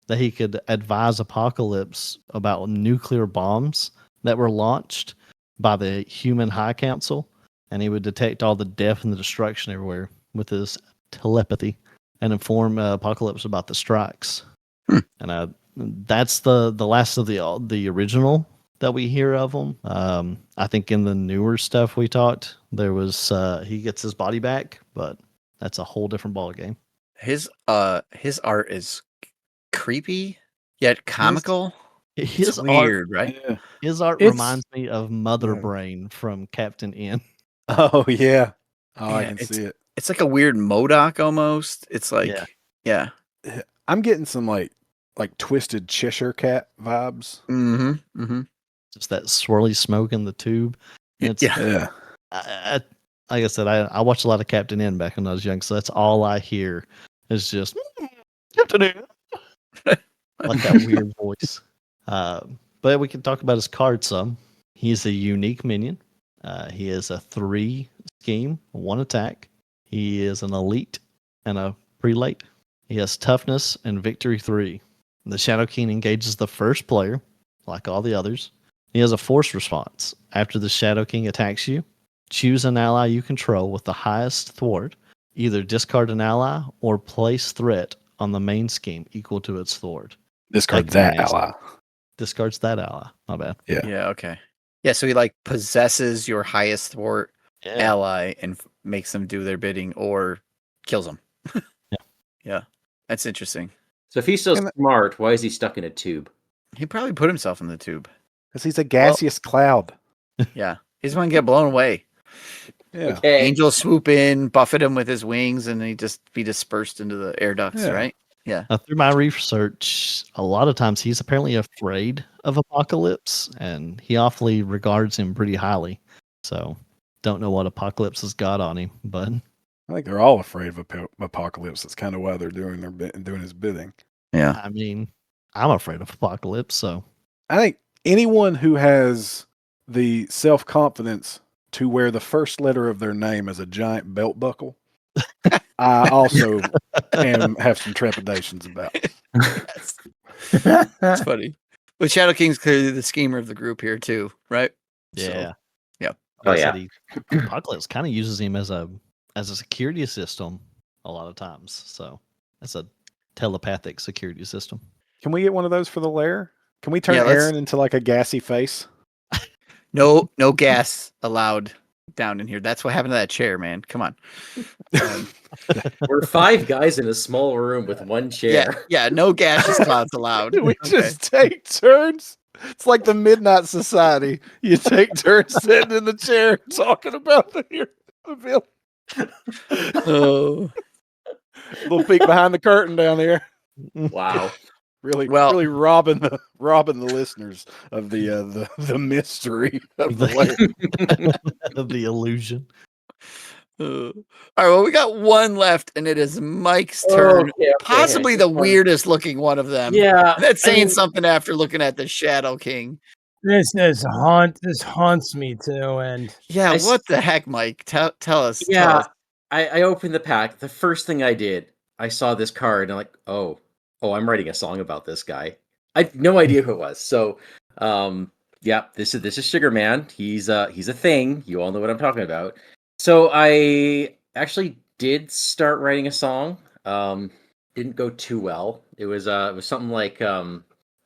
Speaker 5: that he could advise Apocalypse about nuclear bombs that were launched by the Human High Council, and he would detect all the death and the destruction everywhere with his telepathy and inform Apocalypse about the strikes. And that's the last of the original that we hear of him. I think in the newer stuff we talked, there was he gets his body back, but that's a whole different ball game.
Speaker 2: His art is creepy yet comical.
Speaker 5: His
Speaker 2: It's weird, right?
Speaker 1: Yeah.
Speaker 5: His art
Speaker 4: It's-
Speaker 5: reminds me of Mother
Speaker 1: Yeah.
Speaker 5: Brain from Captain N.
Speaker 1: Oh yeah. Oh, I
Speaker 2: Yeah,
Speaker 1: can see it.
Speaker 2: It's like a weird MODOK almost. It's like, yeah.
Speaker 1: I'm getting some like twisted Cheshire Cat vibes.
Speaker 2: Mm-hmm.
Speaker 5: Just that swirly smoke in the tube. It's,
Speaker 2: Yeah.
Speaker 1: Yeah.
Speaker 5: like I said, I watched a lot of Captain N back when I was young, so that's all I hear is just Captain N. Like that weird voice. But we can talk about his card some. He's a unique minion. He is a 3 scheme, 1 attack. He is an elite and a prelate. He has toughness and victory 3. The Shadow King engages the first player, like all the others. He has a force response. After the Shadow King attacks you, choose an ally you control with the highest thwart. Either discard an ally or place threat on the main scheme equal to its thwart.
Speaker 1: Discard
Speaker 5: Like
Speaker 1: that
Speaker 5: nasty.
Speaker 1: ally.
Speaker 5: Discards that ally. My bad.
Speaker 2: Yeah, okay. Yeah, so he like possesses your highest thwart ally and makes them do their bidding or kills them. Yeah. That's interesting.
Speaker 3: So if he's so
Speaker 1: And-
Speaker 3: smart, why is he stuck in a tube?
Speaker 2: He probably put himself in the tube.
Speaker 1: Because he's a gaseous cloud.
Speaker 2: Yeah. He's going to get blown away.
Speaker 1: Yeah.
Speaker 3: Okay.
Speaker 2: Angels swoop in, buffet him with his wings, and he just be dispersed into the air ducts,
Speaker 1: Yeah.
Speaker 2: right?
Speaker 5: Through my research, a lot of times he's apparently afraid of Apocalypse, and he awfully regards him pretty highly. So, don't know what Apocalypse has got on him, but
Speaker 1: I think they're all afraid of Apocalypse. That's kind of why they're doing doing his bidding.
Speaker 2: Yeah.
Speaker 5: I mean, I'm afraid of Apocalypse. So,
Speaker 1: I think anyone who has the self-confidence to wear the first letter of their name as a giant belt buckle, I also have some trepidations about.
Speaker 2: That's funny. But Shadow King's clearly the schemer of the group here too, right?
Speaker 5: yeah.
Speaker 2: yeah.
Speaker 3: Oh,
Speaker 5: Like I
Speaker 3: yeah.
Speaker 5: said, Apocalypse kind of uses him as a security system a lot of times. So, that's a telepathic security system.
Speaker 1: Can we get one of those for the lair? Can we turn
Speaker 2: Yeah, let's-
Speaker 1: Aaron into like a gassy face?
Speaker 2: No gas allowed down in here. That's what happened to that chair, man. Come on.
Speaker 3: We're 5 guys in a small room with 1 chair.
Speaker 2: Yeah, no gaseous clouds allowed.
Speaker 1: We
Speaker 2: Okay.
Speaker 1: just take turns. It's like the Midnight Society. You take turns sitting in the chair talking about the bill.
Speaker 2: Oh.
Speaker 1: Little peek behind the curtain down here.
Speaker 3: Wow.
Speaker 1: Really,
Speaker 2: Well-
Speaker 1: really robbing the listeners of the mystery of the lair.
Speaker 5: Of the illusion.
Speaker 2: All right, well, we got one left, and it is Mike's turn.
Speaker 3: Okay,
Speaker 2: Possibly
Speaker 3: okay.
Speaker 2: the weirdest looking one of them.
Speaker 3: Yeah.
Speaker 2: That's
Speaker 3: I
Speaker 2: saying
Speaker 3: mean,
Speaker 2: something after looking at the Shadow King.
Speaker 4: This haunts me too, and
Speaker 2: Yeah,
Speaker 3: I
Speaker 2: what the heck, Mike? Tell us. Tell
Speaker 3: Yeah.
Speaker 2: us.
Speaker 3: I opened the pack. The first thing I did, I saw this card and I'm like, oh, I'm writing a song about this guy. I had no idea who it was. So, yeah, this is Sugar Man. He's a thing. You all know what I'm talking about. So I actually did start writing a song. Didn't go too well. It was something like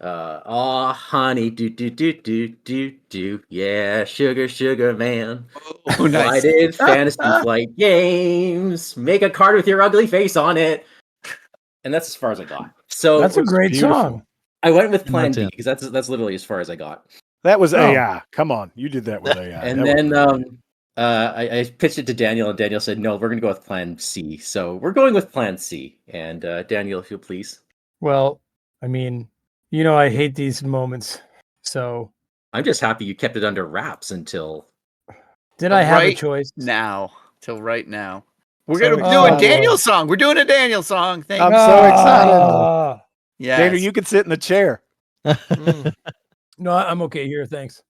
Speaker 3: oh honey do yeah, sugar man.
Speaker 2: Oh,
Speaker 3: I
Speaker 2: nice.
Speaker 3: did fantasy flight games. Make a card with your ugly face on it. And that's as far as I got. So
Speaker 4: that's a great
Speaker 1: beautiful.
Speaker 4: song.
Speaker 3: I went with Plan B
Speaker 5: Content.
Speaker 3: because that's literally as far as I got.
Speaker 1: That was
Speaker 4: Oh.
Speaker 1: AI. Come on, you did that with AI.
Speaker 3: And
Speaker 1: That
Speaker 3: then
Speaker 1: was great.
Speaker 3: I pitched it to Daniel, and Daniel said, "No, we're going to go with Plan C." So we're going with Plan C. And Daniel, if you'll please.
Speaker 4: Well, I mean, I hate these moments. So,
Speaker 3: I'm just happy you kept it under wraps until.
Speaker 4: did I have a
Speaker 2: Right
Speaker 4: choice?
Speaker 2: Now, till right now. We're
Speaker 1: So
Speaker 2: going to do a
Speaker 1: excited.
Speaker 2: Daniel song. We're doing a Daniel song. Thank
Speaker 1: I'm
Speaker 2: you.
Speaker 1: so excited.
Speaker 4: Ah.
Speaker 2: Yes.
Speaker 1: Daniel, you can sit in the chair.
Speaker 2: Mm.
Speaker 4: No, I'm okay here. Thanks.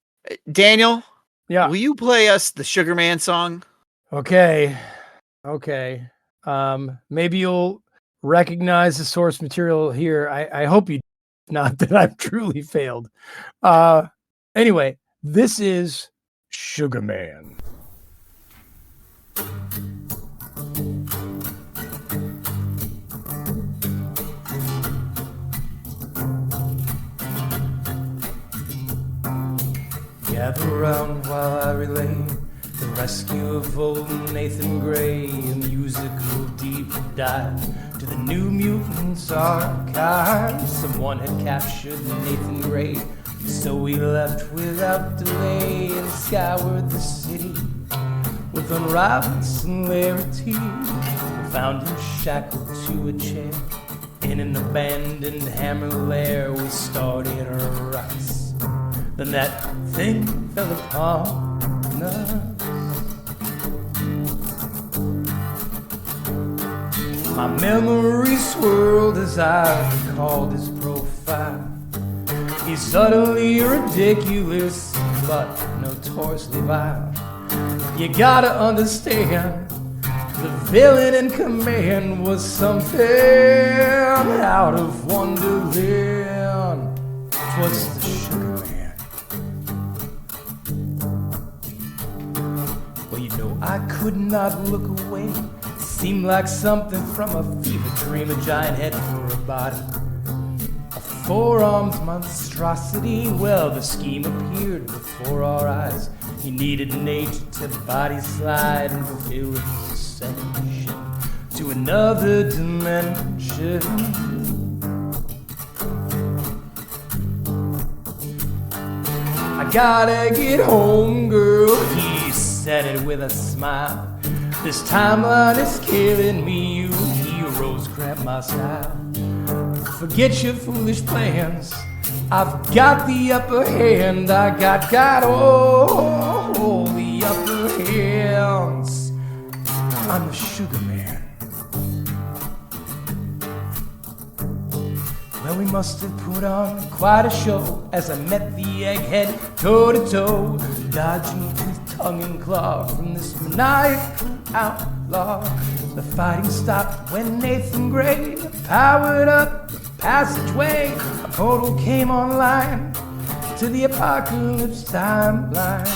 Speaker 2: Daniel,
Speaker 4: Yeah.
Speaker 2: will you play us the Sugar Man song?
Speaker 4: Okay. Maybe you'll recognize the source material here. I hope you not that I've truly failed. Anyway, this is Sugar Man. Gather round while I relay the rescue of old Nathan Gray, a musical deep dive to the New Mutants archive. Someone had captured Nathan Gray, so we left without delay and scoured the city with unrivaled celerity. We found him shackled to a chair in an abandoned hammer lair. We started a ruckus. Then that thing fell upon us. My memory swirled as I recalled his profile. He's utterly ridiculous, but notoriously vile. You gotta understand, the villain in command was something out of Wonderland. 'Twas the Sugar Man. I could not look away. It seemed like something from a fever dream, a giant head for a body, a four-armed monstrosity. Well, the scheme appeared before our eyes. He needed nature to body slide and fulfill his ascension to another dimension. I gotta get home, girl, he said it with a smile. This timeline is killing me, you heroes grab my style. Forget your foolish plans, I've got the upper hand. I got the upper hands. I'm the Sugar Man. Well, we must have put on quite a show as I met the egghead toe to toe, dodging tooth, tongue, and claw from this maniacal outlaw. The fighting stopped when Nathan Gray powered up the passageway. A portal came online to the apocalypse timeline.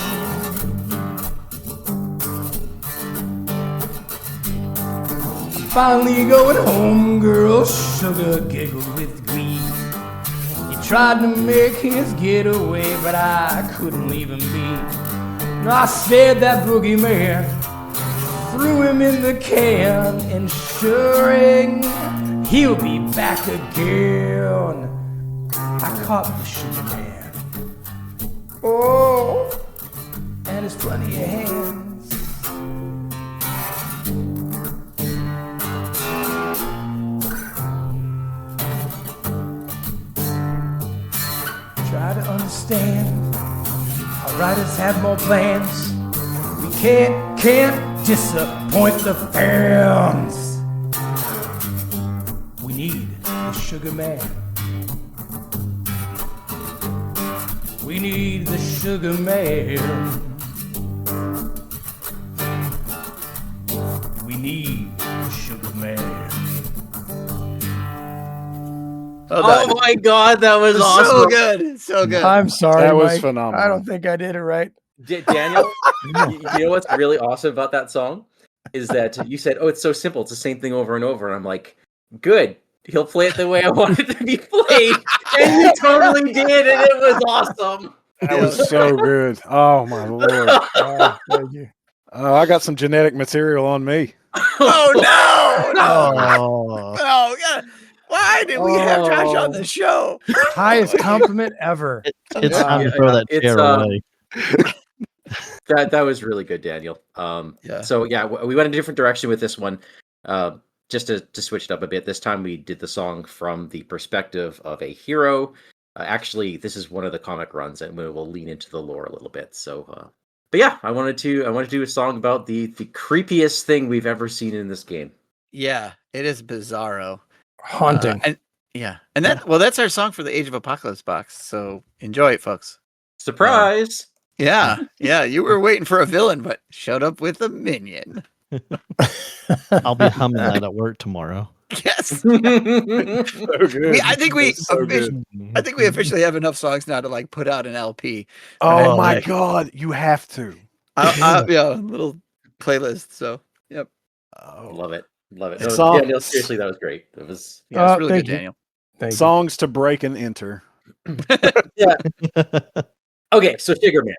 Speaker 4: Finally going home, girl, Sugar giggled with glee. He tried to make his getaway, but I couldn't leave him be. I spared that boogeyman, threw him in the can, ensuring he'll be back again. I caught the Sugar Man. Oh, and his plenty of hands. Try to understand, our writers have more plans. We can't disappoint the fans. We need the Sugar Man. We need the Sugar Man. We need the Sugar Man.
Speaker 3: Oh my god, that was awesome.
Speaker 2: So good. So good.
Speaker 4: I'm sorry,
Speaker 1: That was
Speaker 4: Mike.
Speaker 1: phenomenal.
Speaker 4: I don't think I did it right.
Speaker 3: Daniel, you know what's really awesome about that song? Is that you said, oh, it's so simple. It's the same thing over and over. And I'm like, good. He'll play it the way I want it to be played. And you totally did. And it was awesome.
Speaker 1: That was so good. Oh my lord.
Speaker 4: Oh, thank you.
Speaker 1: Oh, I got some genetic material on me.
Speaker 2: Oh no! No!
Speaker 5: Oh,
Speaker 2: Oh God! Why did we have Josh on the show?
Speaker 4: Highest compliment ever.
Speaker 5: it's time to throw that
Speaker 3: It's,
Speaker 5: chair away.
Speaker 3: That was really good, Daniel.
Speaker 2: Yeah.
Speaker 3: So yeah, we went in a different direction with this one. Just to switch it up a bit. This time we did the song from the perspective of a hero. Actually, this is one of the comic runs, and we will lean into the lore a little bit. So, but yeah, I wanted to do a song about the creepiest thing we've ever seen in this game.
Speaker 2: Yeah, it is bizarro.
Speaker 4: Haunting.
Speaker 2: And that's our song for the Age of Apocalypse box. So enjoy it, folks.
Speaker 3: Surprise!
Speaker 2: Yeah, yeah. You were waiting for a villain, but showed up with a minion.
Speaker 5: I'll be humming that at work tomorrow.
Speaker 2: Yes.
Speaker 1: So good.
Speaker 2: I think we
Speaker 1: It's so good.
Speaker 2: I think we officially have enough songs now to like put out an LP.
Speaker 1: Oh
Speaker 5: Oh,
Speaker 1: my
Speaker 5: heck.
Speaker 1: God, you have to.
Speaker 2: Yeah, a little playlist. So, yep.
Speaker 1: Oh.
Speaker 3: Love it. Love it.
Speaker 1: It's
Speaker 3: No,
Speaker 1: all-
Speaker 3: Daniel, seriously, that was great. It was
Speaker 2: Yeah, it's
Speaker 4: Oh,
Speaker 2: really
Speaker 4: thank
Speaker 2: good,
Speaker 4: you.
Speaker 2: Daniel.
Speaker 4: Thank you.
Speaker 1: Songs to break and enter.
Speaker 3: okay. So Sugar Man.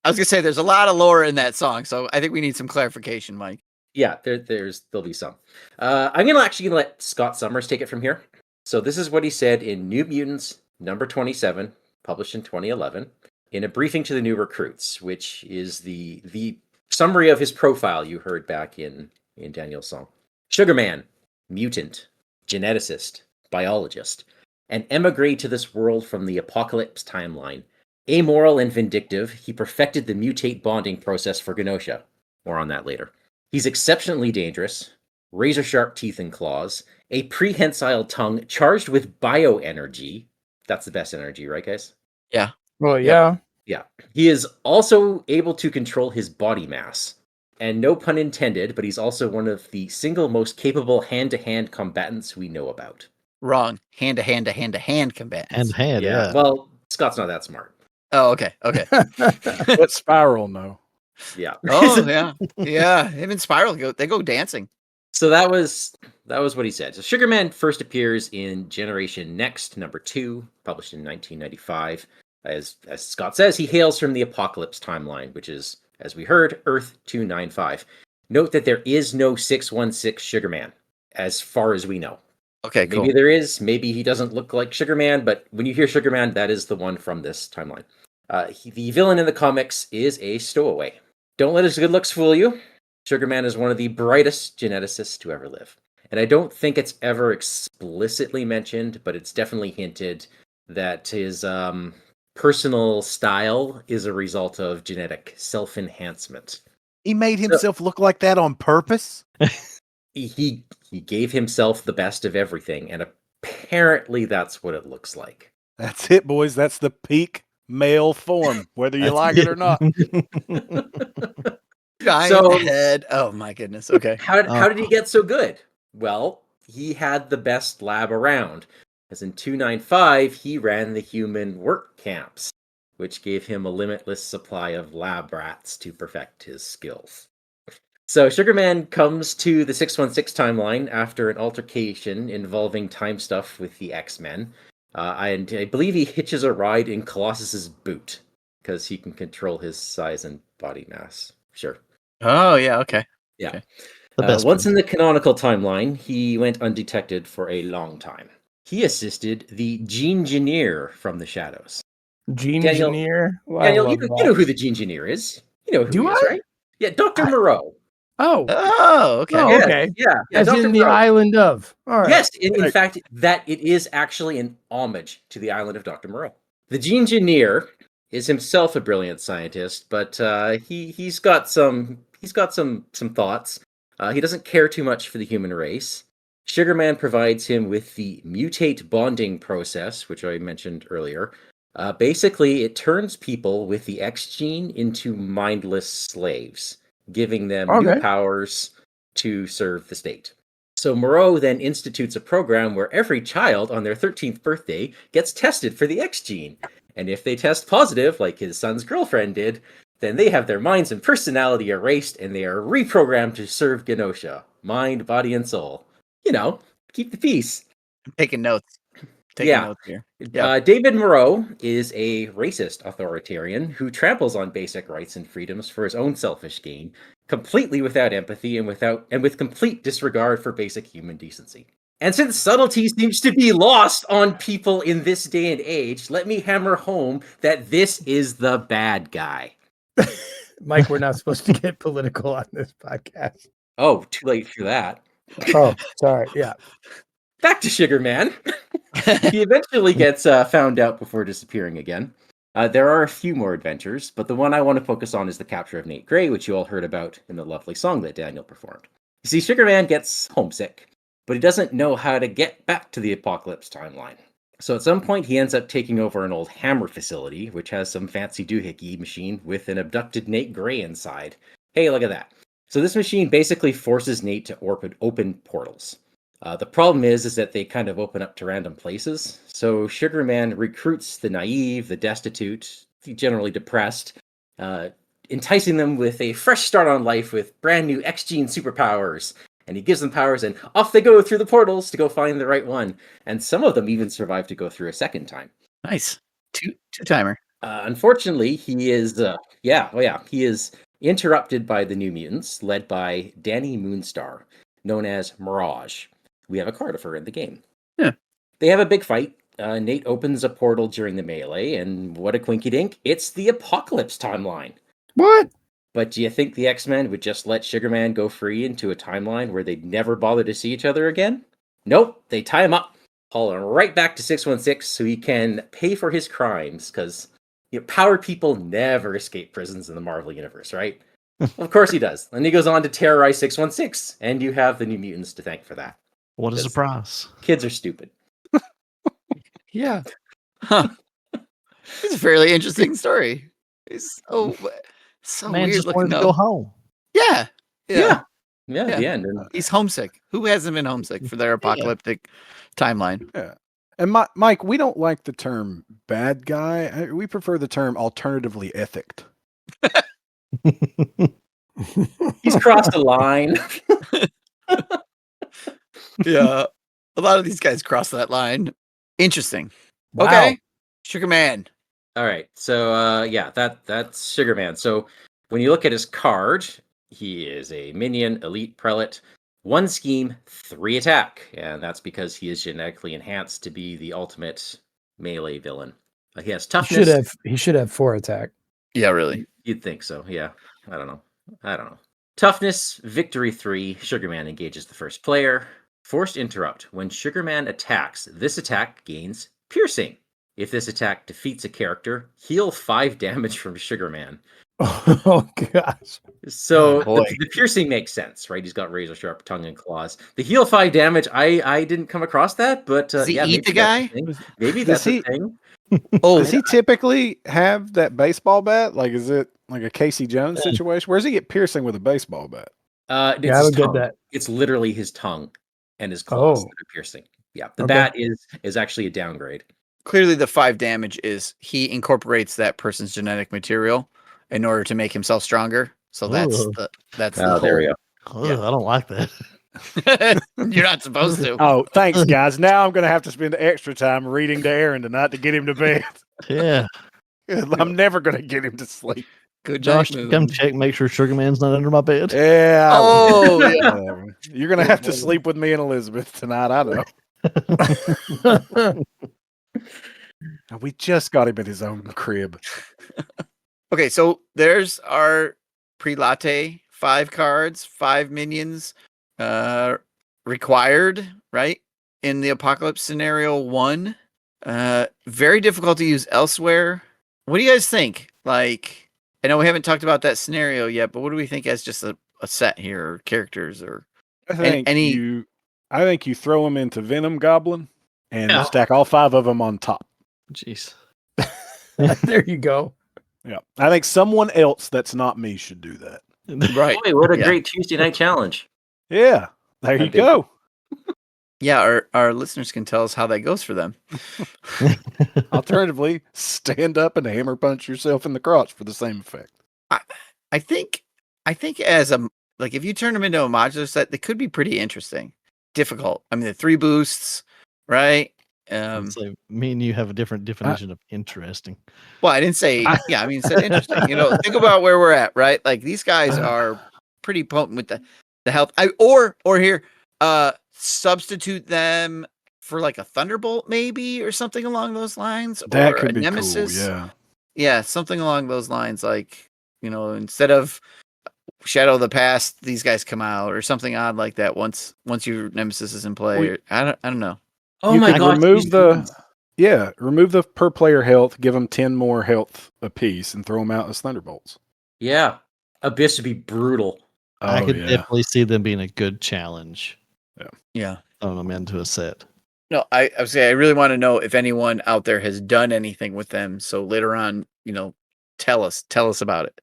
Speaker 2: I was gonna say there's a lot of lore in that song, so I think we need some clarification, Mike.
Speaker 3: Yeah, there'll be some. I'm gonna actually let Scott Summers take it from here. So this is what he said in New Mutants number 27, published in 2011, in a briefing to the new recruits, which is the summary of his profile you heard back in Daniel's song. Sugarman, mutant, geneticist, biologist, an emigre to this world from the apocalypse timeline. Amoral and vindictive, he perfected the mutate bonding process for Genosha. More on that later. He's exceptionally dangerous, razor-sharp teeth and claws, a prehensile tongue charged with bioenergy. That's the best energy, right, guys?
Speaker 4: Well,
Speaker 3: Yep.
Speaker 4: yeah.
Speaker 3: Yeah. He is also able to control his body mass. And no pun intended, but he's also one of the single most capable hand-to-hand combatants we know about.
Speaker 2: Wrong. Hand to hand to hand to hand combatants.
Speaker 5: Hand, yeah.
Speaker 3: Well, Scott's not that smart.
Speaker 2: Oh, okay. Okay.
Speaker 1: Let Spiral know.
Speaker 3: Yeah.
Speaker 2: Oh, yeah. Yeah. Him and Spiral they go dancing.
Speaker 3: So that was what he said. So Sugarman first appears in Generation Next number 2, published in 1995. As Scott says, he hails from the Apocalypse timeline, which is, as we heard, Earth 295. Note that there is no 616 Sugarman, as far as we know.
Speaker 2: Okay, cool.
Speaker 3: Maybe there is. Maybe he doesn't look like Sugarman, but when you hear Sugarman, that is the one from this timeline. The villain in the comics is a stowaway. Don't let his good looks fool you. Sugarman is one of the brightest geneticists to ever live. And I don't think it's ever explicitly mentioned, but it's definitely hinted that his personal style is a result of genetic self-enhancement.
Speaker 1: He made himself look like that on purpose.
Speaker 3: He gave himself the best of everything, and apparently that's what it looks like.
Speaker 1: That's it, boys. That's the peak male form, whether you like it or not.
Speaker 2: Giant head. Oh my goodness. Okay.
Speaker 3: How did he get so good? Well, he had the best lab around. As in 295, he ran the human work camps, which gave him a limitless supply of lab rats to perfect his skills. So Sugarman comes to the 616 timeline after an altercation involving time stuff with the X-Men. And I believe he hitches a ride in Colossus's boot because he can control his size and body mass. Sure.
Speaker 2: Oh yeah. Okay.
Speaker 3: Yeah.
Speaker 2: Okay.
Speaker 5: The best
Speaker 3: Once
Speaker 5: one.
Speaker 3: in the canonical timeline, he went undetected for a long time. He assisted the Gene-Gineer from the shadows.
Speaker 4: Gene
Speaker 3: Daniel-
Speaker 4: Engineer. Well,
Speaker 3: Daniel,
Speaker 4: I
Speaker 3: you
Speaker 4: love
Speaker 3: know
Speaker 4: that.
Speaker 3: who the Gene-Gineer is. You know who
Speaker 4: Do
Speaker 3: he is,
Speaker 4: I?
Speaker 3: right? Yeah, Dr. Moreau.
Speaker 4: Oh,
Speaker 2: Oh, okay.
Speaker 4: Oh,
Speaker 3: Yeah,
Speaker 4: okay.
Speaker 3: Yeah,
Speaker 4: as
Speaker 3: Dr.
Speaker 4: in the
Speaker 3: Moreau.
Speaker 4: island of. All right.
Speaker 3: Yes, in
Speaker 1: Right.
Speaker 3: fact, that it is actually an homage to the island of Dr. Moreau. The Gene-Gineer is himself a brilliant scientist, but he's got some thoughts. He doesn't care too much for the human race. Sugarman provides him with the mutate bonding process, which I mentioned earlier. Basically, it turns people with the X gene into mindless slaves, giving them new
Speaker 4: Okay.
Speaker 3: powers to serve the state. So Moreau then institutes a program where every child on their 13th birthday gets tested for the X gene. And if they test positive, like his son's girlfriend did, then they have their minds and personality erased and they are reprogrammed to serve Genosha. Mind, body, and soul. You know, keep the peace.
Speaker 2: I'm taking notes. Taking
Speaker 3: Yeah.
Speaker 2: notes here. Yeah.
Speaker 3: David Moreau is a racist authoritarian who tramples on basic rights and freedoms for his own selfish gain, completely without empathy and with complete disregard for basic human decency. And since subtlety seems to be lost on people in this day and age, let me hammer home that this is the bad guy.
Speaker 4: Mike, we're not supposed to get political on this podcast.
Speaker 3: Oh, too late for that.
Speaker 4: Oh, sorry. Yeah.
Speaker 3: Back to Sugar Man. He eventually gets found out before disappearing again. There are a few more adventures, but the one I want to focus on is the capture of Nate Gray, which you all heard about in the lovely song that Daniel performed. You see, Sugar Man gets homesick, but he doesn't know how to get back to the Apocalypse timeline. So at some point, he ends up taking over an old hammer facility, which has some fancy doohickey machine with an abducted Nate Gray inside. Hey, look at that. So this machine basically forces Nate to open portals. The problem is that they kind of open up to random places. So Sugar Man recruits the naive, the destitute, the generally depressed, enticing them with a fresh start on life with brand new X-Gene superpowers. And he gives them powers, and off they go through the portals to go find the right one. And some of them even survive to go through a second time.
Speaker 2: Nice. Two timer.
Speaker 3: Unfortunately, he is, he is interrupted by the New Mutants, led by Danny Moonstar, known as Mirage. We have a card of her in the game.
Speaker 2: Yeah.
Speaker 3: They have a big fight. Nate opens a portal during the melee, and what a quinky dink, it's the Apocalypse timeline.
Speaker 4: What?
Speaker 3: But do you think the X-Men would just let Sugar Man go free into a timeline where they'd never bother to see each other again? Nope, they tie him up, haul him right back to 616 so he can pay for his crimes, because powered people never escape prisons in the Marvel Universe, right? Of course he does. And he goes on to terrorize 616, and you have the New Mutants to thank for that.
Speaker 5: What a surprise.
Speaker 3: Kids are stupid.
Speaker 4: Yeah.
Speaker 2: Huh. It's a fairly interesting story. It's so
Speaker 5: Man
Speaker 2: weird
Speaker 5: just
Speaker 2: looking
Speaker 5: wanted to
Speaker 2: though.
Speaker 5: go home.
Speaker 2: Yeah.
Speaker 3: Yeah,
Speaker 2: Yeah.
Speaker 3: the end. And
Speaker 2: He's homesick. Who hasn't been homesick for their apocalyptic timeline?
Speaker 1: Yeah. And Mike, we don't like the term bad guy. We prefer the term alternatively ethicked.
Speaker 3: he's crossed a line.
Speaker 2: Yeah. A lot of these guys cross that line. Interesting.
Speaker 4: Wow.
Speaker 2: Okay. Sugar Man.
Speaker 3: All right, so that's Sugar Man. So when you look at his card, he is a minion, elite prelate, 1 scheme, 3 attack, and that's because he is genetically enhanced to be the ultimate melee villain. He has toughness.
Speaker 4: He should have 4 attack.
Speaker 2: Yeah, really.
Speaker 3: You'd think so, yeah. I don't know. Toughness, victory 3. Sugar Man engages the first player. Forced interrupt. When Sugar Man attacks, this attack gains piercing. If this attack defeats a character, heal 5 damage from Sugar Man.
Speaker 4: Oh gosh.
Speaker 3: So
Speaker 2: boy.
Speaker 3: the piercing makes sense, right? He's got razor sharp tongue and claws. The heal 5 damage, I didn't come across that, but
Speaker 2: Does he eat
Speaker 3: maybe
Speaker 2: the
Speaker 3: that's
Speaker 2: guy?
Speaker 3: a thing. Maybe
Speaker 1: Does
Speaker 3: that's a
Speaker 1: he-
Speaker 3: thing.
Speaker 2: Oh,
Speaker 1: Does he typically have that baseball bat? Like, is it like a Casey Jones situation? Where does he get piercing with a baseball bat?
Speaker 3: It's
Speaker 4: Yeah, I
Speaker 3: his
Speaker 4: would get
Speaker 3: tongue.
Speaker 4: that.
Speaker 3: It's literally his tongue and his claws
Speaker 4: Oh.
Speaker 3: that are piercing. Yeah, the
Speaker 4: Okay.
Speaker 3: bat is actually a downgrade.
Speaker 2: clearly the 5 damage is he incorporates that person's genetic material in order to make himself stronger. So that's
Speaker 5: Ooh.
Speaker 2: the
Speaker 3: There we
Speaker 2: whole.
Speaker 3: go.
Speaker 5: Ugh, I don't like that.
Speaker 2: You're not supposed to.
Speaker 1: Oh, thanks, guys. Now I'm going to have to spend extra time reading to Aaron tonight to get him to bed.
Speaker 5: Yeah.
Speaker 1: I'm never going to get him to sleep.
Speaker 2: Good
Speaker 5: Josh,
Speaker 2: night,
Speaker 5: come
Speaker 2: Moon.
Speaker 5: check, make sure Sugar Man's not under my bed.
Speaker 1: Yeah. I
Speaker 2: Oh,
Speaker 1: will.
Speaker 2: yeah.
Speaker 1: Whatever. You're going to have to sleep with me and Elizabeth tonight. I know. We just got him in his own crib.
Speaker 2: Okay, so there's our Prelate 5 cards, 5 minions required, right? In the Apocalypse scenario 1. Very difficult to use elsewhere. What do you guys think? Like, I know we haven't talked about that scenario yet, but what do we think as just a set here, or characters, or
Speaker 1: I think
Speaker 2: any-
Speaker 1: I think you throw them into Venom Goblin and
Speaker 3: Yeah.
Speaker 1: stack all 5 of them on top.
Speaker 5: Jeez.
Speaker 4: There you go.
Speaker 1: Yeah. I think someone else that's not me should do that.
Speaker 2: right?
Speaker 3: Boy, what a
Speaker 2: Yeah.
Speaker 3: great Tuesday night challenge.
Speaker 1: Yeah. There you
Speaker 3: I dig
Speaker 1: go.
Speaker 2: Yeah, our listeners can tell us how that goes for them.
Speaker 1: Alternatively, stand up and hammer punch yourself in the crotch for the same effect.
Speaker 2: I think as a like if you turn them into a modular set, they could be pretty interesting. Difficult. I mean, the 3 boosts, right?
Speaker 5: So me and you have a different definition of interesting.
Speaker 2: Well, I didn't say yeah. I mean, said interesting. Think about where we're at, right? Like these guys are pretty potent with the health. Or here, substitute them for like a Thunderbolt, maybe, or something along those lines.
Speaker 1: That
Speaker 2: or
Speaker 1: could
Speaker 2: a
Speaker 1: be
Speaker 2: Nemesis.
Speaker 1: cool. Yeah.
Speaker 2: Yeah, something along those lines. Like instead of Shadow of the Past, these guys come out, or something odd like that. Once your Nemesis is in play, or, I don't know.
Speaker 3: Oh
Speaker 1: You
Speaker 3: my
Speaker 1: could
Speaker 3: gosh.
Speaker 1: remove
Speaker 3: these
Speaker 1: the-
Speaker 3: dudes.
Speaker 1: Yeah. Remove the per player health, give them 10 more health apiece, and throw them out as Thunderbolts.
Speaker 3: Yeah. Abyss would be brutal.
Speaker 5: I
Speaker 1: Oh,
Speaker 5: could
Speaker 1: yeah.
Speaker 5: definitely see them being a good challenge.
Speaker 2: Yeah.
Speaker 5: Throwing them into a set.
Speaker 2: No, I was saying I really want to know if anyone out there has done anything with them. So later on, tell us about it.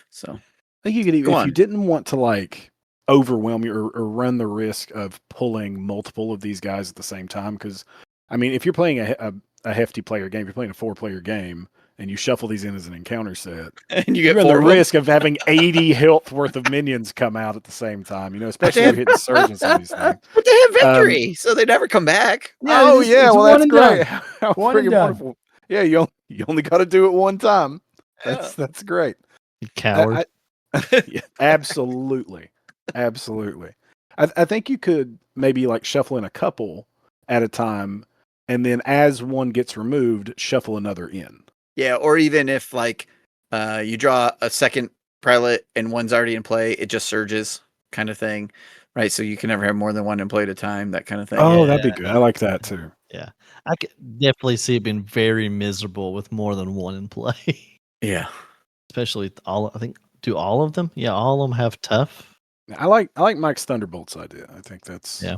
Speaker 2: So
Speaker 1: I think you could even,
Speaker 2: Go
Speaker 1: if you
Speaker 2: on.
Speaker 1: didn't want to like overwhelm you or run the risk of pulling multiple of these guys at the same time. Because, I mean, if you're playing a hefty player game, if you're playing a 4-player game and you shuffle these in as an encounter set,
Speaker 2: and you
Speaker 1: you
Speaker 2: get
Speaker 1: run the
Speaker 2: 4 of them.
Speaker 1: risk of having 80 health worth of minions come out at the same time, especially if
Speaker 2: have-
Speaker 1: you're hitting surge and some of these things.
Speaker 2: But they have victory, so they never come back.
Speaker 4: Yeah,
Speaker 1: Oh,
Speaker 4: it's
Speaker 1: well,
Speaker 4: one
Speaker 1: that's
Speaker 4: and
Speaker 1: great.
Speaker 4: done.
Speaker 1: How
Speaker 4: One and
Speaker 1: freaking
Speaker 4: done.
Speaker 1: wonderful. Yeah, you only got to do it one time. That's great.
Speaker 5: You coward.
Speaker 1: Yeah, absolutely. Absolutely. I think you could maybe like shuffle in a couple at a time, and then as one gets removed, shuffle another in.
Speaker 2: Yeah, or even if like you draw a second prelate and one's already in play, it just surges kind of thing. Right. So you can never have more than one in play at a time, that kind of thing.
Speaker 1: Oh, that'd be good. I like that too.
Speaker 5: Yeah. I could definitely see it being very miserable with more than one in play.
Speaker 2: Yeah.
Speaker 5: Especially I think, do all of them? Yeah, all of them have tough.
Speaker 1: I like Mike's Thunderbolts idea. I think that's
Speaker 5: Yeah.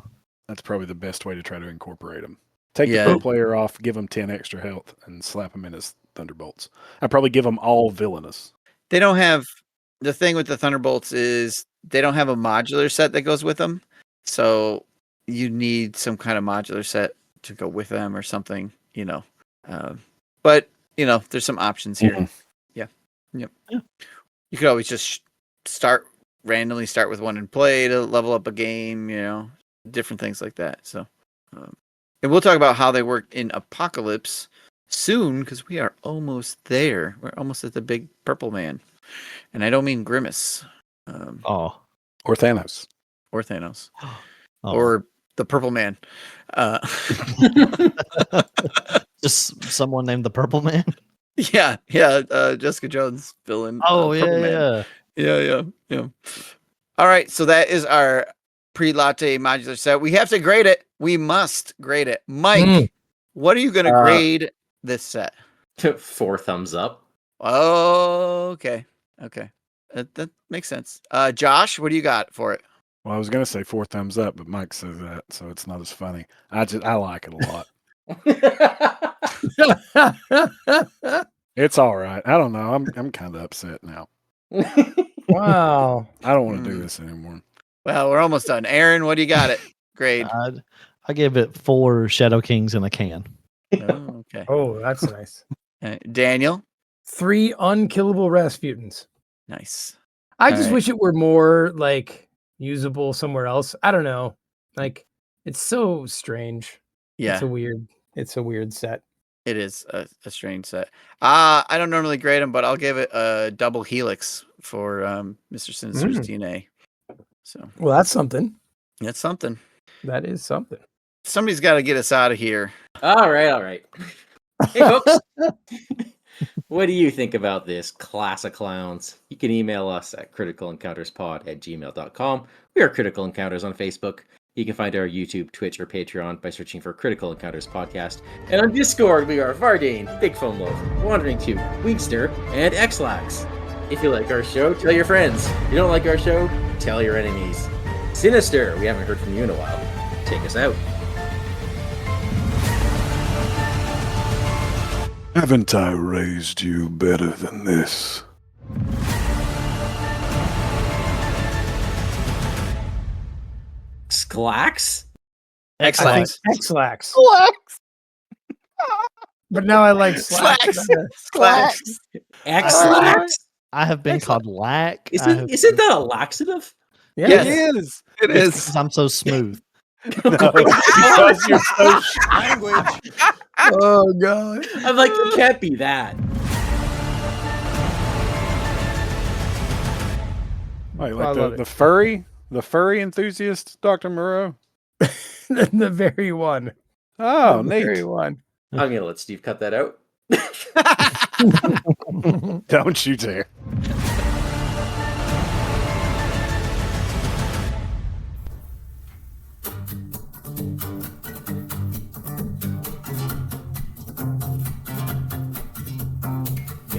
Speaker 1: that's probably the best way to try to incorporate them. Take
Speaker 2: Yeah.
Speaker 1: the pro player off, give them 10 extra health, and slap them in as Thunderbolts. I'd probably give them all villainous.
Speaker 2: They don't have the thing with the Thunderbolts is they don't have a modular set that goes with them. So you need some kind of modular set to go with them or something, but there's some options here.
Speaker 1: Mhm.
Speaker 2: Yeah. Yep.
Speaker 5: Yeah.
Speaker 2: You could always just randomly start with one in play to level up a game, different things like that. So, and we'll talk about how they work in Apocalypse soon because we are almost there. We're almost at the big purple man. And I don't mean Grimace
Speaker 5: Oh.
Speaker 1: Or Thanos.
Speaker 2: or Thanos
Speaker 5: Oh.
Speaker 2: or the purple man.
Speaker 5: Just someone named the Purple Man.
Speaker 2: Yeah. Jessica Jones villain.
Speaker 5: Oh,
Speaker 2: Purple Man. Yeah. All right, so that is our pre-latte modular set. We have to grade it. We must grade it. Mike, what are you going to grade this set?
Speaker 3: 4 thumbs up.
Speaker 2: Oh, okay. That makes sense. Josh, what do you got for it?
Speaker 1: Well, I was going to say 4 thumbs up, but Mike says that, so it's not as funny. I like it a lot. It's all right. I don't know. I'm kind of upset now.
Speaker 4: Wow.
Speaker 1: I don't want to do this anymore.
Speaker 2: Well, we're almost done. Aaron, what do you got it? Grade.
Speaker 5: I give it 4 Shadow Kings in a can.
Speaker 2: Oh, okay.
Speaker 4: Oh, that's nice.
Speaker 2: Daniel?
Speaker 4: 3 unkillable Rasputins.
Speaker 2: Nice.
Speaker 4: I
Speaker 2: All
Speaker 4: just
Speaker 2: right.
Speaker 4: wish it were more like usable somewhere else. I don't know. Like it's so strange.
Speaker 2: Yeah,
Speaker 4: It's a weird set.
Speaker 2: it is a strange set. I don't normally grade them, but I'll give it a double helix for Mr. Sinister's DNA. So
Speaker 4: Well, that's something.
Speaker 2: that's something.
Speaker 4: That is something.
Speaker 2: Somebody's got to get us out of here.
Speaker 3: All right. Hey, folks. What do you think about this class of clowns? You can email us at criticalencounterspod@gmail.com. We are Critical Encounters on Facebook. You can find our YouTube, Twitch, or Patreon by searching for Critical Encounters Podcast. And on Discord, we are Vardane, Big Phone Loaf, Wandering Tube, Wingster, and Xlax. If you like our show, tell your friends. If you don't like our show, tell your enemies. Sinister, we haven't heard from you in a while. Take us out.
Speaker 1: Haven't I raised you better than this?
Speaker 3: Xlax?
Speaker 2: Xlax.
Speaker 4: Xlax. But now I like Slacks.
Speaker 2: Slacks.
Speaker 3: Xlax?
Speaker 5: I have been called lack.
Speaker 3: Isn't that a laxative?
Speaker 4: Yeah.
Speaker 2: Yes.
Speaker 1: It is.
Speaker 2: It
Speaker 5: It's
Speaker 2: is.
Speaker 5: because I'm so smooth.
Speaker 1: No, because you're so language.
Speaker 4: Oh god.
Speaker 3: I'm like, it can't be that.
Speaker 1: Wait,
Speaker 4: I
Speaker 1: like
Speaker 4: love
Speaker 1: the
Speaker 4: it.
Speaker 1: furry enthusiast, Dr. Moreau?
Speaker 4: the very one.
Speaker 1: Oh,
Speaker 4: The
Speaker 1: neat.
Speaker 4: very one.
Speaker 3: I'm gonna let Steve cut that out.
Speaker 1: Don't you dare.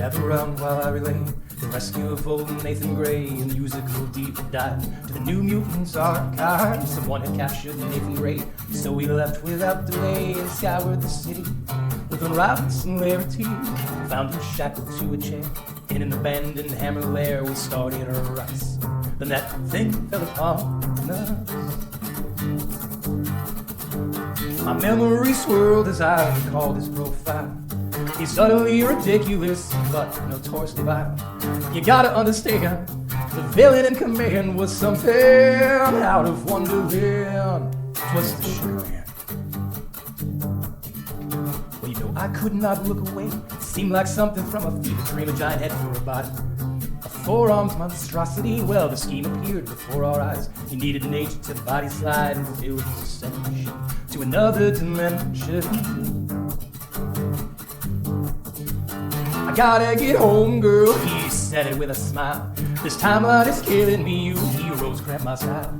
Speaker 4: Gather round while I relay the rescue of old Nathan Gray, a musical deep dive to the New Mutants archive. Someone had captured Nathan Gray, so we left without delay and scoured the city with unrivaled celerity. Found him shackled to a chair in an abandoned hammer lair. We started a race, then that thing fell upon us. My memory swirled as I recalled his profile. He's subtly ridiculous, but notoriously vile. You gotta understand, the villain in command was something out of Wonderland. 'Twas the Sugar Man. Well, you know, I could not look away. It seemed like something from a fever dream. A giant head for a body, a four-armed monstrosity. Well, the scheme appeared before our eyes. He needed nature to body slide and fill his ascension to another dimension. I gotta get home, girl, he said it with a smile. This timeline is killing me, you heroes grab my style.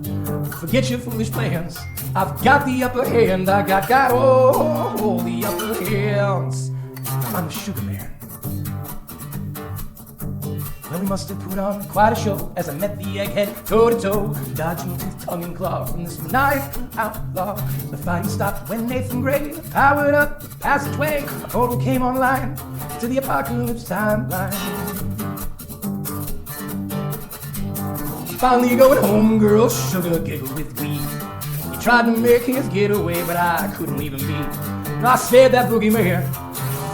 Speaker 4: Forget your foolish plans, I've got the upper hand. I got the upper hands. I'm the Sugar Man. Well, we must have put on quite a show as I met the egghead toe-to-toe, dodging tooth, tongue, and claw from this maniacal outlaw. The fighting stopped when Nathan Gray powered up the passageway. A portal came online to the apocalypse timeline. Finally going home, girl, Sugar giggled with glee. He tried to make his getaway, but I couldn't leave him be. I said that boogeyman,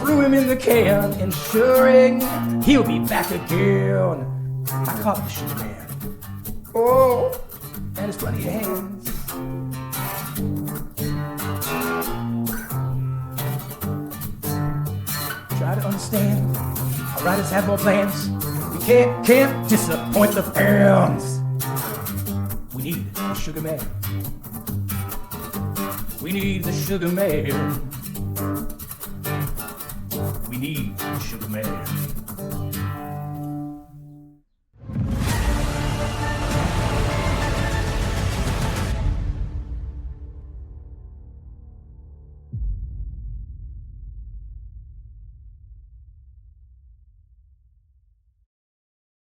Speaker 4: threw him in the can, ensuring he'll be back again. I caught the Sugar Man. Oh, and his bloody hands. Try to understand, our writers have more plans. We can't disappoint the fans. We need the Sugar Man. We need the Sugar Man. We need the Sugar Man.